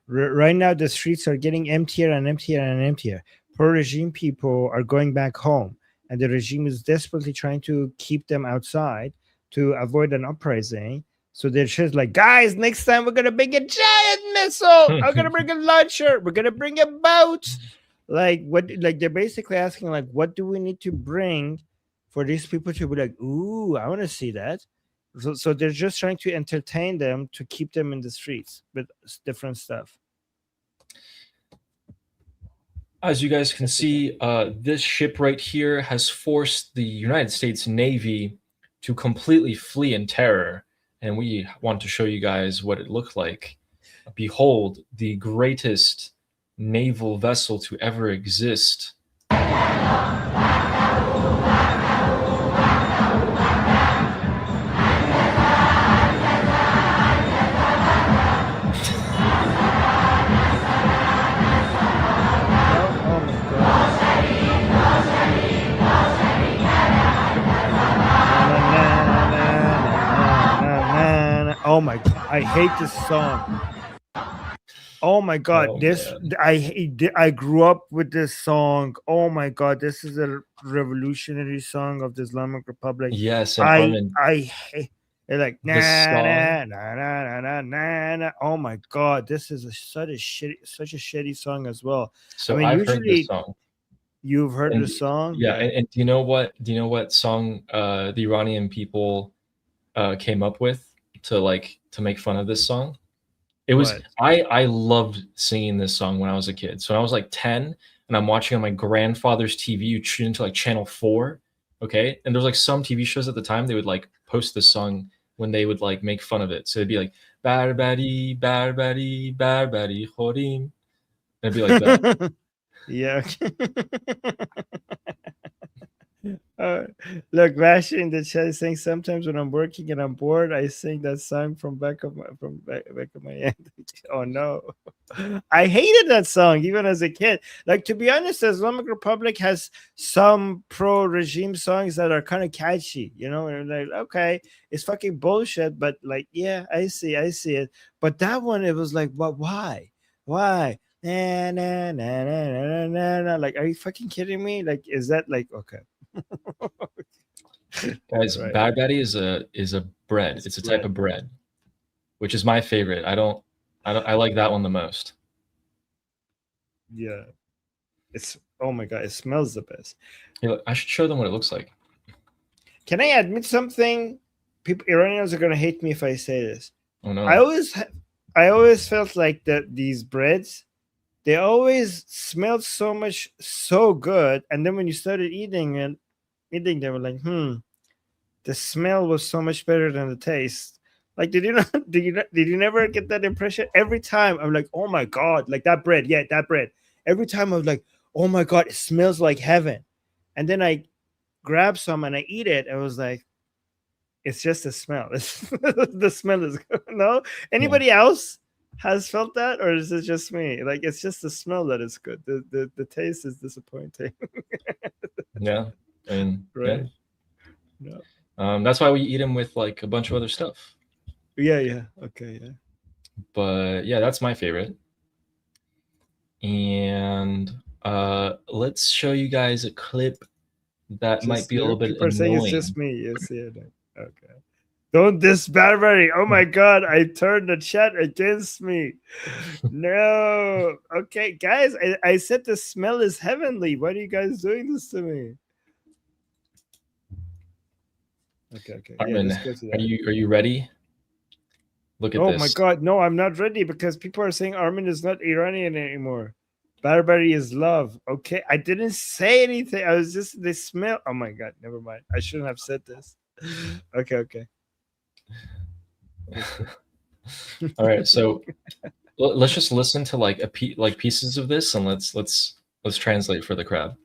right now the streets are getting emptier and emptier and emptier. Pro-regime people are going back home, and the regime is desperately trying to keep them outside to avoid an uprising. So they're just like, guys, next time we're gonna bring a giant missile. I'm gonna bring a launcher. We're gonna bring a boat. Like what? Like they're basically asking, like, what do we need to bring for these people to be like, ooh, I want to see that. So they're just trying to entertain them to keep them in the streets with different stuff. As you guys can see, this ship right here has forced the United States Navy to completely flee in terror. And we want to show you guys what it looked like. Behold, the greatest naval vessel to ever exist. Oh my god, I hate this song. Oh my god, I grew up with this song. Oh my god, this is a revolutionary song of the Islamic Republic. Yes, and Armin, I hate it, like na. Oh my god, this is such a shitty song as well. So I mean, I've usually heard this song. You've heard the song? Yeah, and do you know what song the Iranian people came up with to make fun of this song? It was I loved singing this song when I was a kid. So when I was like 10 and I'm watching on my grandfather's TV, you tune into like channel 4, okay? And there's like some TV shows at the time they would like post this song when they would like make fun of it. So it'd be like barbari barbari barbari khorim. And it'd be like that. Yeah. Look, Vasher in the chat is saying sometimes when I'm working and I'm bored, I sing that song from back of my end. Oh no, I hated that song even as a kid. Like, to be honest, the Islamic Republic has some pro-regime songs that are kind of catchy, and like, okay, it's fucking bullshit, but like, yeah, I see it. But that one, it was like, why? Like, are you fucking kidding me? Like, is that like okay? Guys, Right. Barbari is a bread. It's a type bread. of bread, which is my favorite. I like that one the most. Yeah. It's oh my god, it smells the best. Here, look, I should show them what it looks like. Can I admit something? People Iranians are gonna hate me if I say this. Oh no. I always felt like that these breads, they always smelled so good, and then when you started eating them, they were like, the smell was so much better than the taste. Like, did you never get that impression? Every time I'm like, oh my god, like that bread, yeah, that bread. Every time I was like, oh my god, it smells like heaven. And then I grab some and I eat it. I was like, it's just the smell. The smell is good. No, anybody else has felt that, or is it just me? Like, it's just the smell that is good. The taste is disappointing. Yeah, I mean, Right. yeah. That's why we eat them with like a bunch of other stuff. Yeah. Okay, yeah. But yeah, that's my favorite. And let's show you guys a clip that might be a little bit People are saying it's annoying. just me. Yes, yeah. No. Okay. Don't diss Barbary. Oh my god, I turned the chat against me. No. Okay, guys, I said the smell is heavenly. Why are you guys doing this to me? Okay. Armin, let's go to that. are you ready? Look at Oh this. my god, no, I'm not ready because people are saying Armin is not Iranian anymore. Barbary is love. Okay, I didn't say anything. I was just they smell. Oh my god, never mind. I shouldn't have said this. Okay. All right, so let's just listen to like pieces of this, and let's translate for the crowd.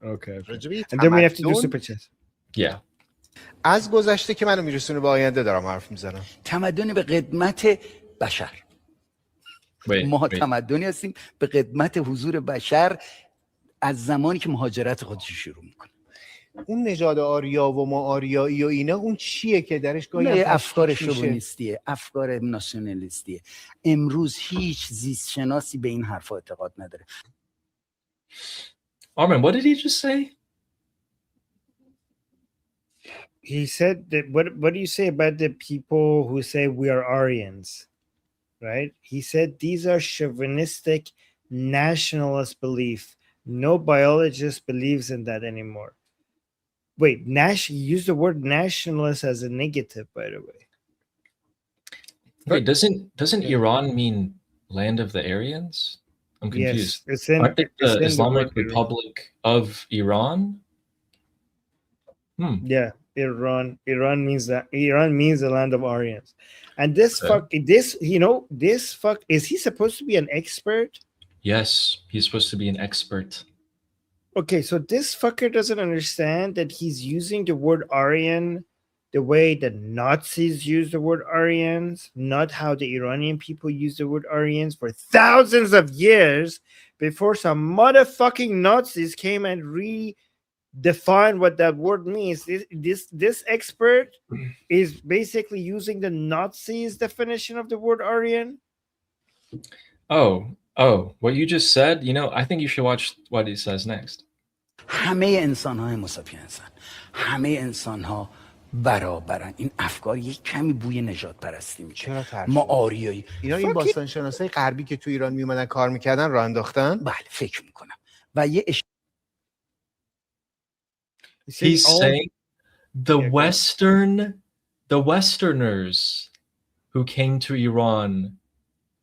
Okay. And then we have to do super chat. Yeah. از گذشته که منو میرسونه به آینده دارم حرف میزنم. تمدن به قدمت بشر. ما تمدنی هستیم به قدمت حضور بشر از زمانی که مهاجرت خودش شروع میکنه. اون نژاد آریا و ما آریایی و اینا اون چیه که درش گاهی افکار شوونیستیه، افکار ناسیونالیستیه. امروز هیچ زیست شناسی به این حرفا اعتقاد نداره. Armin, what did he just say? He said that what do you say about the people who say we are Aryans? Right? He said these are chauvinistic nationalist belief. No biologist believes in that anymore. Wait, he used the word nationalist as a negative, by the way. Wait, doesn't Iran mean land of the Aryans? I'm confused. Yes, Aren't they the Islamic Republic of Iran? Yeah, Iran means that. Iran means the land of Aryans. And this is he supposed to be an expert? Yes, he's supposed to be an expert. Okay, so this fucker doesn't understand that he's using the word Aryan the way the Nazis use the word Aryans, not how the Iranian people use the word Aryans for thousands of years before some motherfucking Nazis came and redefined what that word means. This expert is basically using the Nazis' definition of the word Aryan. Oh, what you just said, I think you should watch what he says next. همه انسان‌های مساوی هستن. همه انسان‌ها برابرن. این افکار یک کمی بوی نژاد پرستی میشه. ما آریایی. اینا این باستانشناسای غربی که تو ایران میومدن کار میکردن راه انداختن؟ بله، فکر میکنم. و یه He's saying the Westerners who came to Iran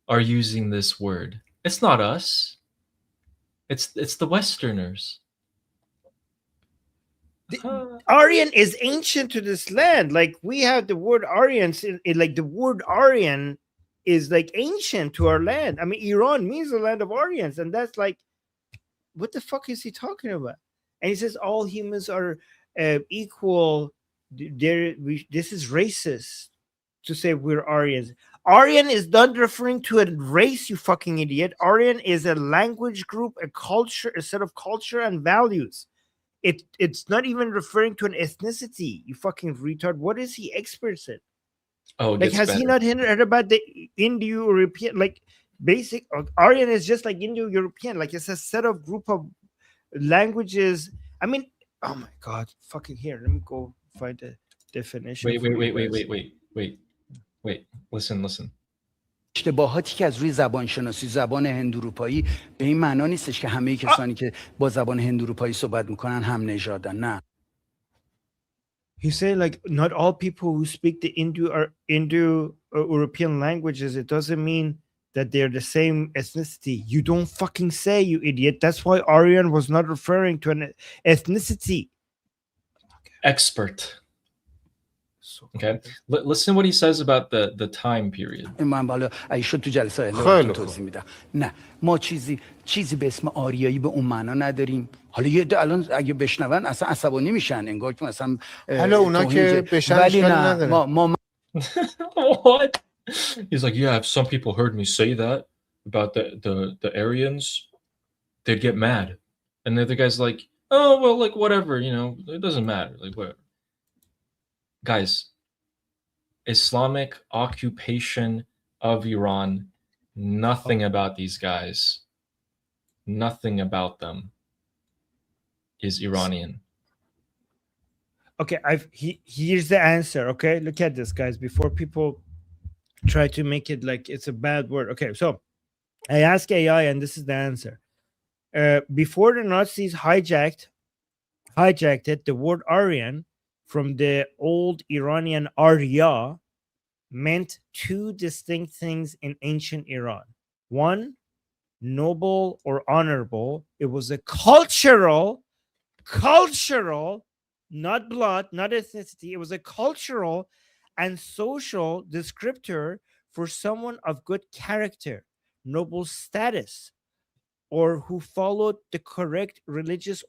are using this word. It's not us. It's the Westerners. Aryan is ancient to this land. Like we have the word Aryans, like the word Aryan is like ancient to our land. I mean, Iran means the land of Aryans, and that's like, what the fuck is he talking about? And he says all humans are equal. This is racist to say we're Aryans. Aryan is not referring to a race, you fucking idiot. Aryan is a language group, a culture, a set of culture and values. It's not even referring to an ethnicity, you fucking retard. What is he expert in? Oh, like, has he not heard about the Indo-European? Like, basic. Aryan is just like Indo-European. Like it's a set of group of languages. I mean, oh my God, fucking here. Let me go find a definition. Wait. Listen. اشتباهاتی که از روی زبان شناسی زبان هنداروپایی به این معنا نیستش که همه کسانی که با زبان هنداروپایی صحبت میکنن هم نژادن. نه. He's saying like not all people who speak the Indo-European languages, it doesn't mean that they're the same ethnicity. You don't fucking say, you idiot. That's why Aryan was not referring to an ethnicity. Expert. Okay, listen what he says about the time period. من بالا ایشون تو جلسه آینده توضیح میدم. نه ما چیزی به اسم آریایی به اون معنا نداریم. حالا یه الان اگه بشنون اصلا عصبانی میشن انگار که مثلا حالا اونا که بشن اشکالی نداره. ما What? He's like, yeah, if some people heard me say that about the Aryans, they'd get mad. And the other guy's like, oh well, like whatever, you know, it doesn't matter, like whatever. Guys, Islamic occupation of Iran, nothing about these guys, nothing about them is Iranian. Okay, here's the answer. Okay, look at this, guys, before people try to make it like it's a bad word. Okay, so I asked AI, and this is the answer. Before the Nazis hijacked it, the word Aryan from the old Iranian Arya meant two distinct things in ancient Iran. One, noble or honorable. It was a cultural, not blood, not ethnicity. It was a cultural and social descriptor for someone of good character, noble status, or who followed the correct religious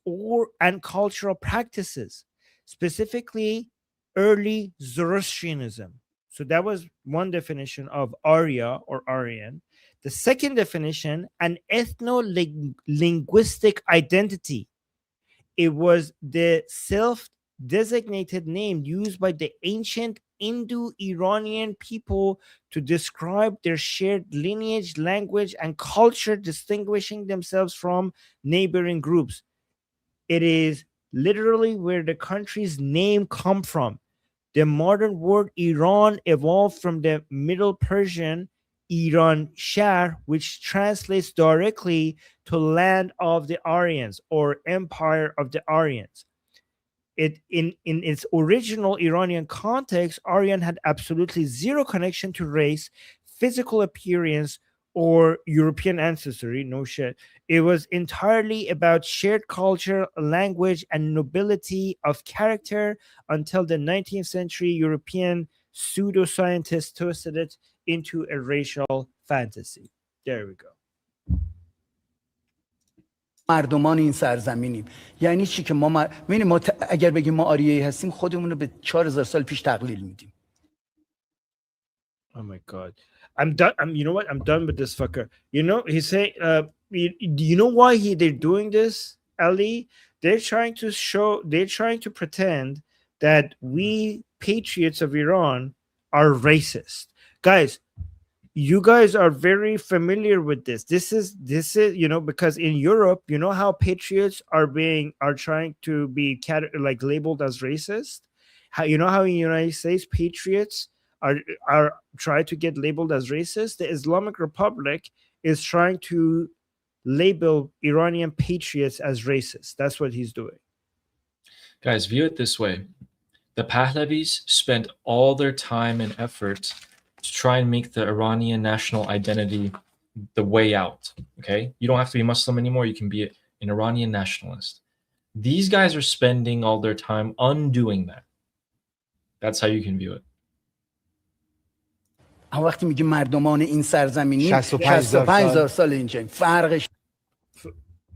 and cultural practices, specifically early Zoroastrianism. So that was one definition of Arya or Aryan. The second definition, an ethno-linguistic identity. It was the self-designated name used by the ancient Indo-Iranian people to describe their shared lineage, language, and culture, distinguishing themselves from neighboring groups. It is literally where the country's name come from. The modern word Iran evolved from the Middle Persian Iran Shahr, which translates directly to land of the Aryans or empire of the Aryans. In its original Iranian context, Aryan had absolutely zero connection to race, physical appearance, or European ancestry. No shit. It was entirely about shared culture, language, and nobility of character until the 19th century European pseudoscientists twisted it into a racial fantasy. There we go. مردمان این سرزمینیم. یعنی چی که ما اگر بگیم ما آریایی هستیم خودمون رو به 4000 سال پیش تقلیل میدیم. Oh my God. I'm done. You know what? I'm done with this fucker. You know, he say, you know why they're doing this, Ali? They're trying to pretend that we patriots of Iran are racist. Guys, you guys are very familiar with this. This is, you know, because in Europe, you know how patriots are trying to be like labeled as racist? You know how in the United States, patriots are trying to get labeled as racist? The Islamic Republic is trying to label Iranian patriots as racist. That's what he's doing. Guys, view it this way. The Pahlavis spent all their time and effort to try and make the Iranian national identity the way out. Okay? You don't have to be Muslim anymore. You can be an Iranian nationalist. These guys are spending all their time undoing that. That's how you can view it. وقتی میگیم مردمان این سرزمینی 65000 سال اینجا فرقش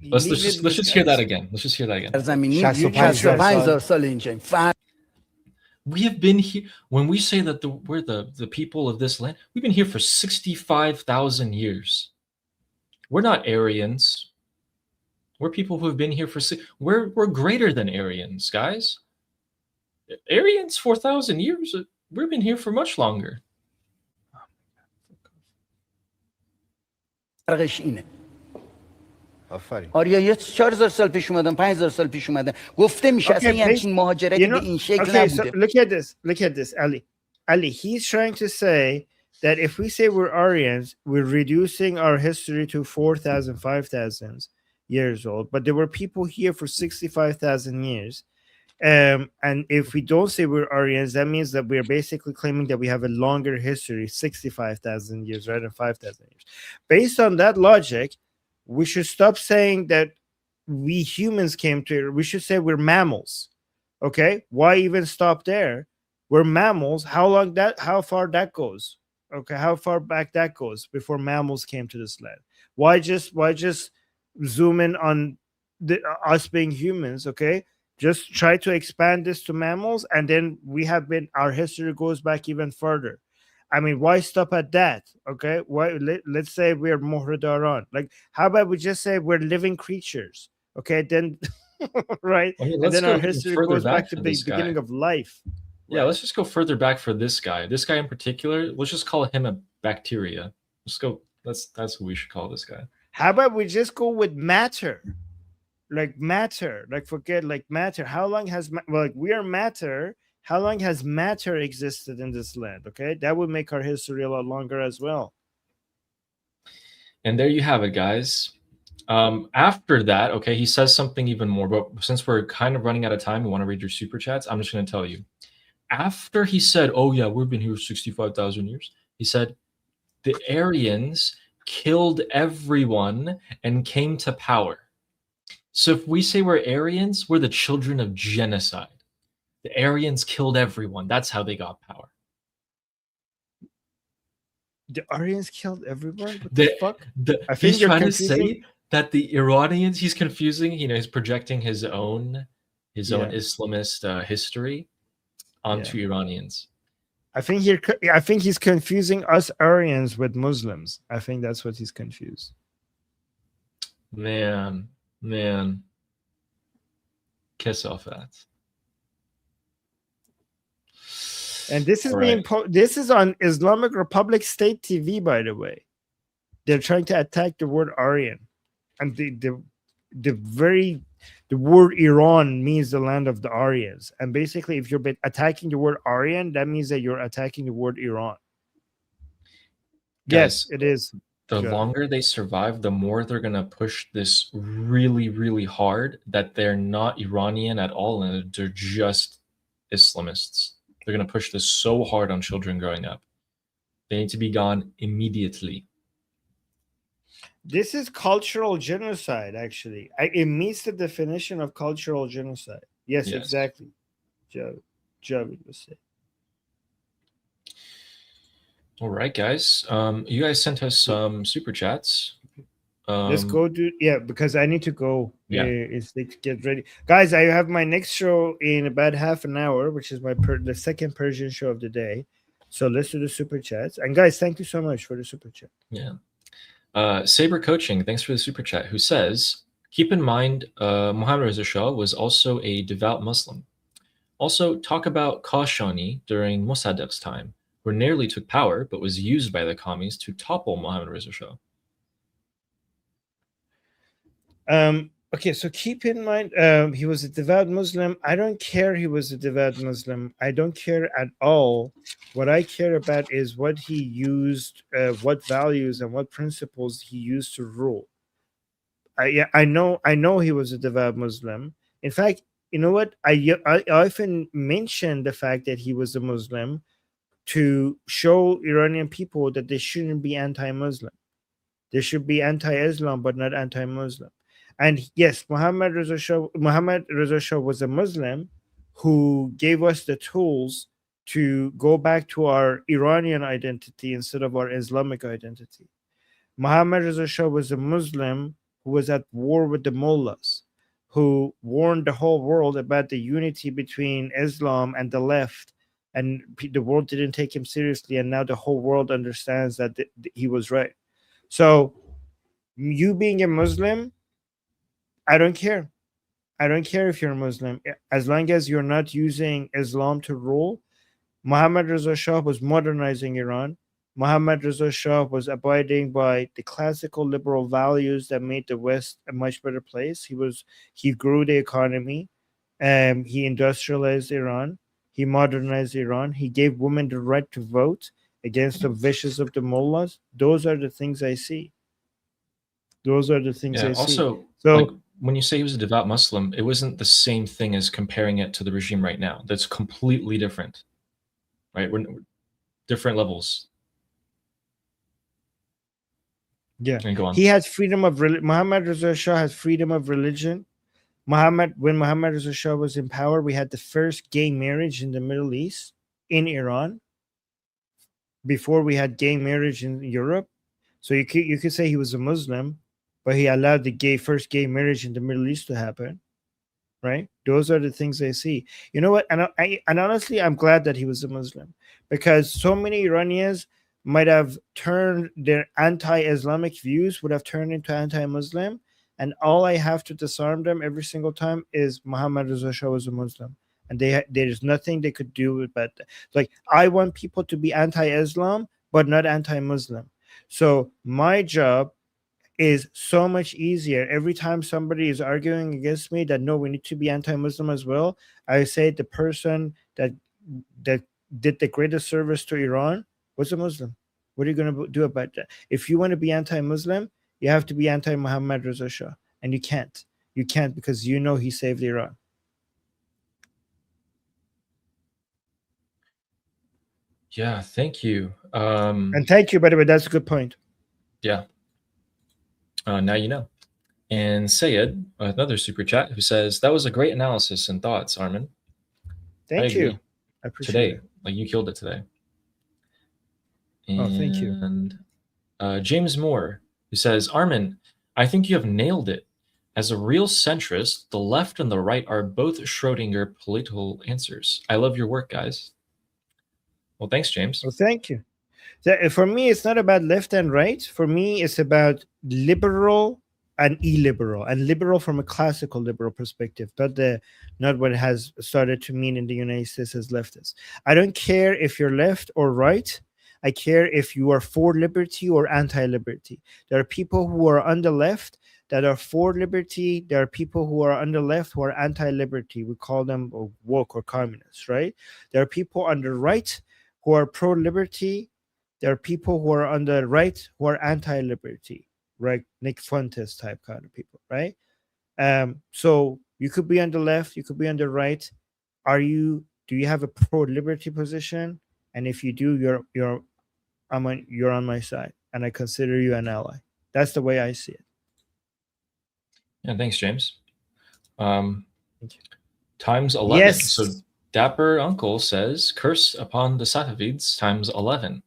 Let's just hear that again. Let's just hear that again. سرزمینی 65000 سال اینجا We have been here. When we say that we're the people of this land, we've been here for 65,000 years. We're not Aryans. We're people who have been here for we're greater than Aryans, guys. Aryans 4,000 years. We've been here for much longer. فرقش اینه. آفرین. آریایی 4000 سال پیش اومدن، 5000 سال پیش اومدن. گفته میشه اصلا یه همچین مهاجرتی به این شکل نبوده. So look at this, Ali, he's trying to say that if we say we're Aryans, we're reducing our history to 4,000, 5,000 years old, but there were people here for 65,000 years. And if we don't say we're Aryans, that means that we're basically claiming that we have a longer history, 65,000 years rather than 5,000 years. Based on that logic, we should stop saying that we humans came to it. We should say we're mammals. Okay, why even stop there? We're mammals. How far that goes? Okay, how far back that goes before mammals came to this land? Why just zoom in on us being humans? Okay, just try to expand this to mammals, and then our history goes back even further. I mean, why stop at that? Okay, let's say we're Mohridaran. Like, how about we just say we're living creatures? Okay, then right, I mean, and then our history goes back to the beginning of life. Yeah, let's just go further back for this guy. This guy in particular, let's just call him a bacteria. Let's go. That's what we should call this guy. How about we just go with matter? Like matter, like forget like matter. How long has we are matter? How long has matter existed in this land? Okay, that would make our history a lot longer as well. And there you have it, guys. After that, okay, he says something even more. But since we're kind of running out of time, we want to read your super chats. I'm just going to tell you. After he said, "Oh yeah, we've been here 65,000 years," he said, "The Aryans killed everyone and came to power." So if we say we're Aryans, we're the children of genocide. The Aryans killed everyone. That's how they got power. The Aryans killed everyone? What the fuck? He's trying to say that the Iranians, he's confusing, he's projecting his own Islamist history onto Iranians. I think he's confusing us Aryans with Muslims. I think that's what he's confused. Man. Kiss off that. And this is this is on Islamic Republic State TV, by the way. They're trying to attack the word Aryan, and the word Iran means the land of the Aryans. And basically, if you're attacking the word Aryan, that means that you're attacking the word Iran. Guys, yes, it is. The longer they survive, the more they're going to push this really, really hard that they're not Iranian at all and they're just Islamists. They're going to push this so hard on children growing up. They need to be gone immediately. This is cultural genocide, actually. It meets the definition of cultural genocide. Yes. Exactly. Javid was saying. All right, guys. You guys sent us some super chats. Let's go do because I need to go. Yeah, it's to get ready, guys. I have my next show in about half an hour, which is the second Persian show of the day. So let's do the super chats. And guys, thank you so much for the super chat. Yeah. Saber Coaching, thanks for the super chat. Who says, keep in mind, Muhammad Reza Shah was also a devout Muslim. Also, talk about Kashani during Mossadegh's time, where nearly took power, but was used by the commies to topple Muhammad Reza Shah. Okay, so keep in mind, he was a devout Muslim. I don't care he was a devout Muslim. I don't care at all. What I care about is what he used, what values and what principles he used to rule. I know he was a devout Muslim. In fact, you know what? I often mention the fact that he was a Muslim to show Iranian people that they shouldn't be anti-Muslim. They should be anti-Islam, but not anti-Muslim. And yes, Muhammad Reza Shah was a Muslim who gave us the tools to go back to our Iranian identity instead of our Islamic identity. Muhammad Reza Shah was a Muslim who was at war with the mullahs, who warned the whole world about the unity between Islam and the left, and the world didn't take him seriously, and now the whole world understands that he was right. So you being a Muslim, I don't care. I don't care if you're a Muslim. As long as you're not using Islam to rule. Muhammad Reza Shah was modernizing Iran. Muhammad Reza Shah was abiding by the classical liberal values that made the West a much better place. He grew the economy, he industrialized Iran, he modernized Iran, he gave women the right to vote against the wishes of the mullahs. Those are the things I see. Those are the things I see. Also, So like when you say he was a devout Muslim, it wasn't the same thing as comparing it to the regime right now. That's completely different, right? We're different levels. yeah, And go on. he has freedom of Muhammad Reza Shah has freedom of religion. When Muhammad Reza Shah was in power, we had the first gay marriage in the Middle East, in Iran. Before we had gay marriage in Europe, so you could say he was a Muslim, but he allowed the first gay marriage in the Middle East to happen, right? Those are the things I see. You know what? And honestly, I'm glad that he was a Muslim, because so many Iranians might have turned their anti-Islamic views would have turned into anti-Muslim, and all I have to disarm them every single time is Muhammad Reza Shah was a Muslim, and there's nothing they could do about that. Like, I want people to be anti-Islam but not anti-Muslim. So my job is so much easier. Every time somebody is arguing against me that no, we need to be anti-Muslim as well, I say the person that did the greatest service to Iran was a Muslim. What are you going to do about that? If you want to be anti-Muslim, you have to be anti-Muhammad Reza Shah, and you can't. You can't, because you know he saved Iran. Yeah, thank you. And thank you, by the way. That's a good point. Yeah. Now you know. And Sayed, another super chat, who says, that was a great analysis and thoughts, Armin. Thank you. I appreciate today. it. Like, you killed it today. Oh, thank you. And James Moore, who says, Armin, I think you have nailed it. As a real centrist, the left and the right are both Schrodinger political answers. I love your work, guys. Well, thanks, James. Well, thank you. For me, it's not about left and right. For me, it's about liberal and illiberal, and liberal from a classical liberal perspective, not what it has started to mean in the United States as leftists. I don't care if you're left or right. I care if you are for liberty or anti-liberty. There are people who are on the left that are for liberty. There are people who are on the left who are anti-liberty. We call them woke or communists, right? There are people on the right who are pro-liberty. There are people who are on the right who are anti-liberty, right? Nick Fuentes type kind of people, right? So you could be on the left, you could be on the right. Do you have a pro-liberty position? And if you do, you're on my side, and I consider you an ally. That's the way I see it. Yeah, thanks, James. Thank you. Times 11. Yes. So Dapper Uncle says, curse upon the Safavids times 11.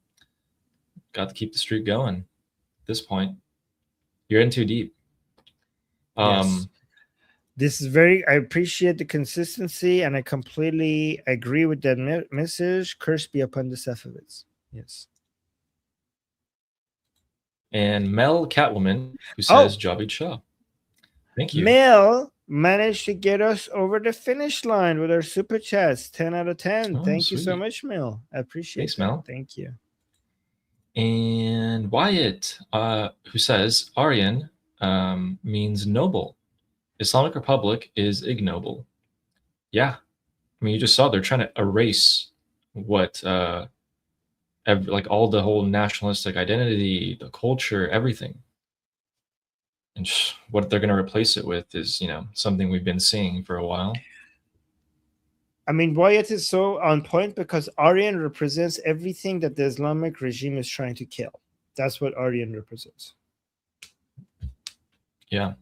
Got to keep the streak going. At this point, you're in too deep. Yes. This is I appreciate the consistency, and I completely agree with that message. Curse be upon the Safavids. Yes. And Mel Catwoman, who says, Javid Shah. Thank you. Mel managed to get us over the finish line with our super chats. 10 out of 10. Oh, Thank you so sweet. much, Mel. I appreciate Thanks, it. Mel. Thank you. And Wyatt, who says, Aryan means noble. Islamic Republic is ignoble. Yeah. I mean, you just saw they're trying to erase what, like all the whole nationalistic identity, the culture, everything. And what they're going to replace it with is, something we've been seeing for a while. I mean, Wyatt is so on point because Aryan represents everything that the Islamic regime is trying to kill. That's what Aryan represents. Yeah.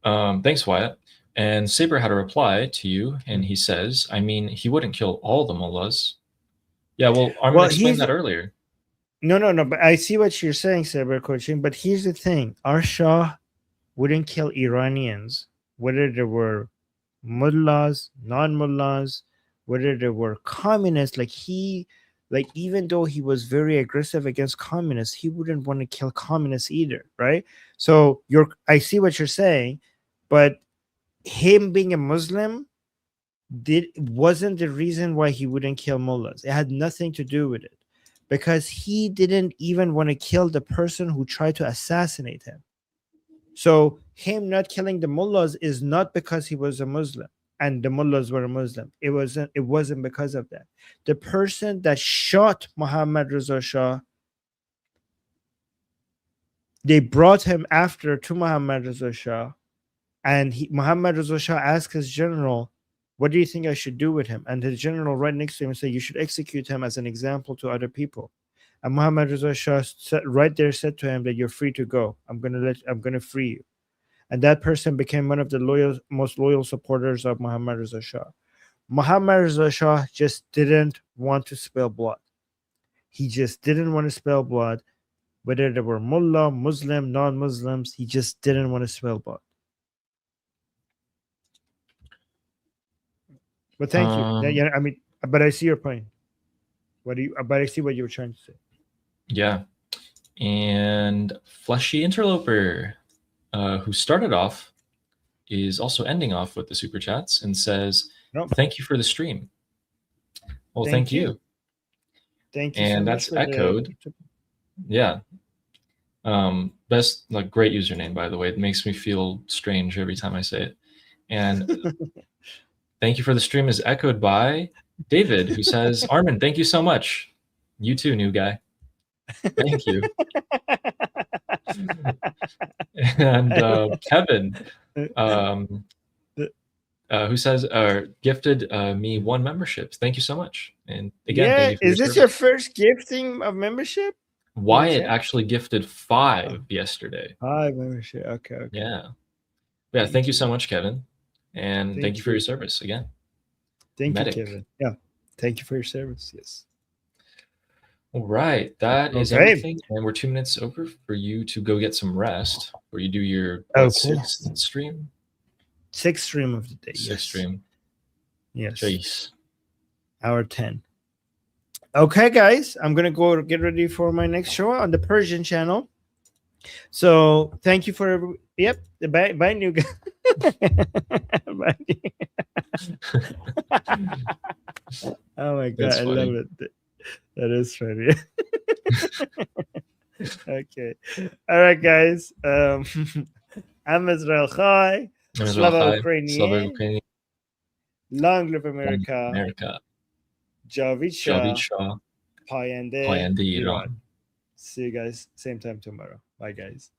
Thanks, Wyatt. And Saber had a reply to you, and he says, I mean, he wouldn't kill all the mullahs. Yeah, well, Armin explained that earlier. No, but I see what you're saying, Saber coaching. But here's the thing. Our Shah wouldn't kill Iranians, whether they were mullahs, non-mullahs, whether they were communists. Like even though he was very aggressive against communists, he wouldn't want to kill communists either, right? So I see what you're saying, but him being a Muslim wasn't the reason why he wouldn't kill mullahs. It had nothing to do with it. because he didn't even want to kill the person who tried to assassinate him. So him not killing the mullahs is not because he was a Muslim and the mullahs were a Muslim. It wasn't because of that. The person that shot Muhammad Reza Shah, they brought him after to Muhammad Reza Shah, and Muhammad Reza Shah asked his general, what do you think I should do with him? And the general right next to him said, you should execute him as an example to other people. And Muhammad Reza Shah right there said to him that you're free to go. I'm gonna free you. And that person became one of the most loyal supporters of Muhammad Reza Shah. Muhammad Reza Shah just didn't want to spill blood. He just didn't want to spill blood. Whether they were mullah, Muslim, non-Muslims, he just didn't want to spill blood. But thank you. Yeah, I mean, but I see your point. But I see what you were trying to say. Yeah. And Fleshy Interloper, who started off, is also ending off with the super chats and says, thank you for the stream. Well, thank you. Thank you. And so that's much for echoed. Yeah. Best, like, great username, by the way. It makes me feel strange every time I say it. And thank you for the stream is echoed by David, who says, Armin, thank you so much. You too, new guy. Thank you. And Kevin, who says, gifted me 1 membership. Thank you so much. And again, yeah, thank you for is this your first gifting of membership? Wyatt actually gifted 5 yesterday. 5 membership. Okay. Yeah. Yeah. Thank you so much, Kevin. And thank you for your service again. Thank you, Kevin. Yeah. Thank you for your service. Yes. All right. That is everything. And we're 2 minutes over for you to go get some rest, where you do your 6th stream. 6th stream of the day. 6th stream. Yes. Jeez. Hour 10. Okay, guys. I'm going to go get ready for my next show on the Persian channel. So thank you for yep. Bye, new guy. Bye. Oh my god, I love it. That is funny. Okay. All right, guys. I'm Israel Chai. Slava Ukrainian. Long live America. Javid Shah. Payende Iran. See you guys same time tomorrow. Bye, guys.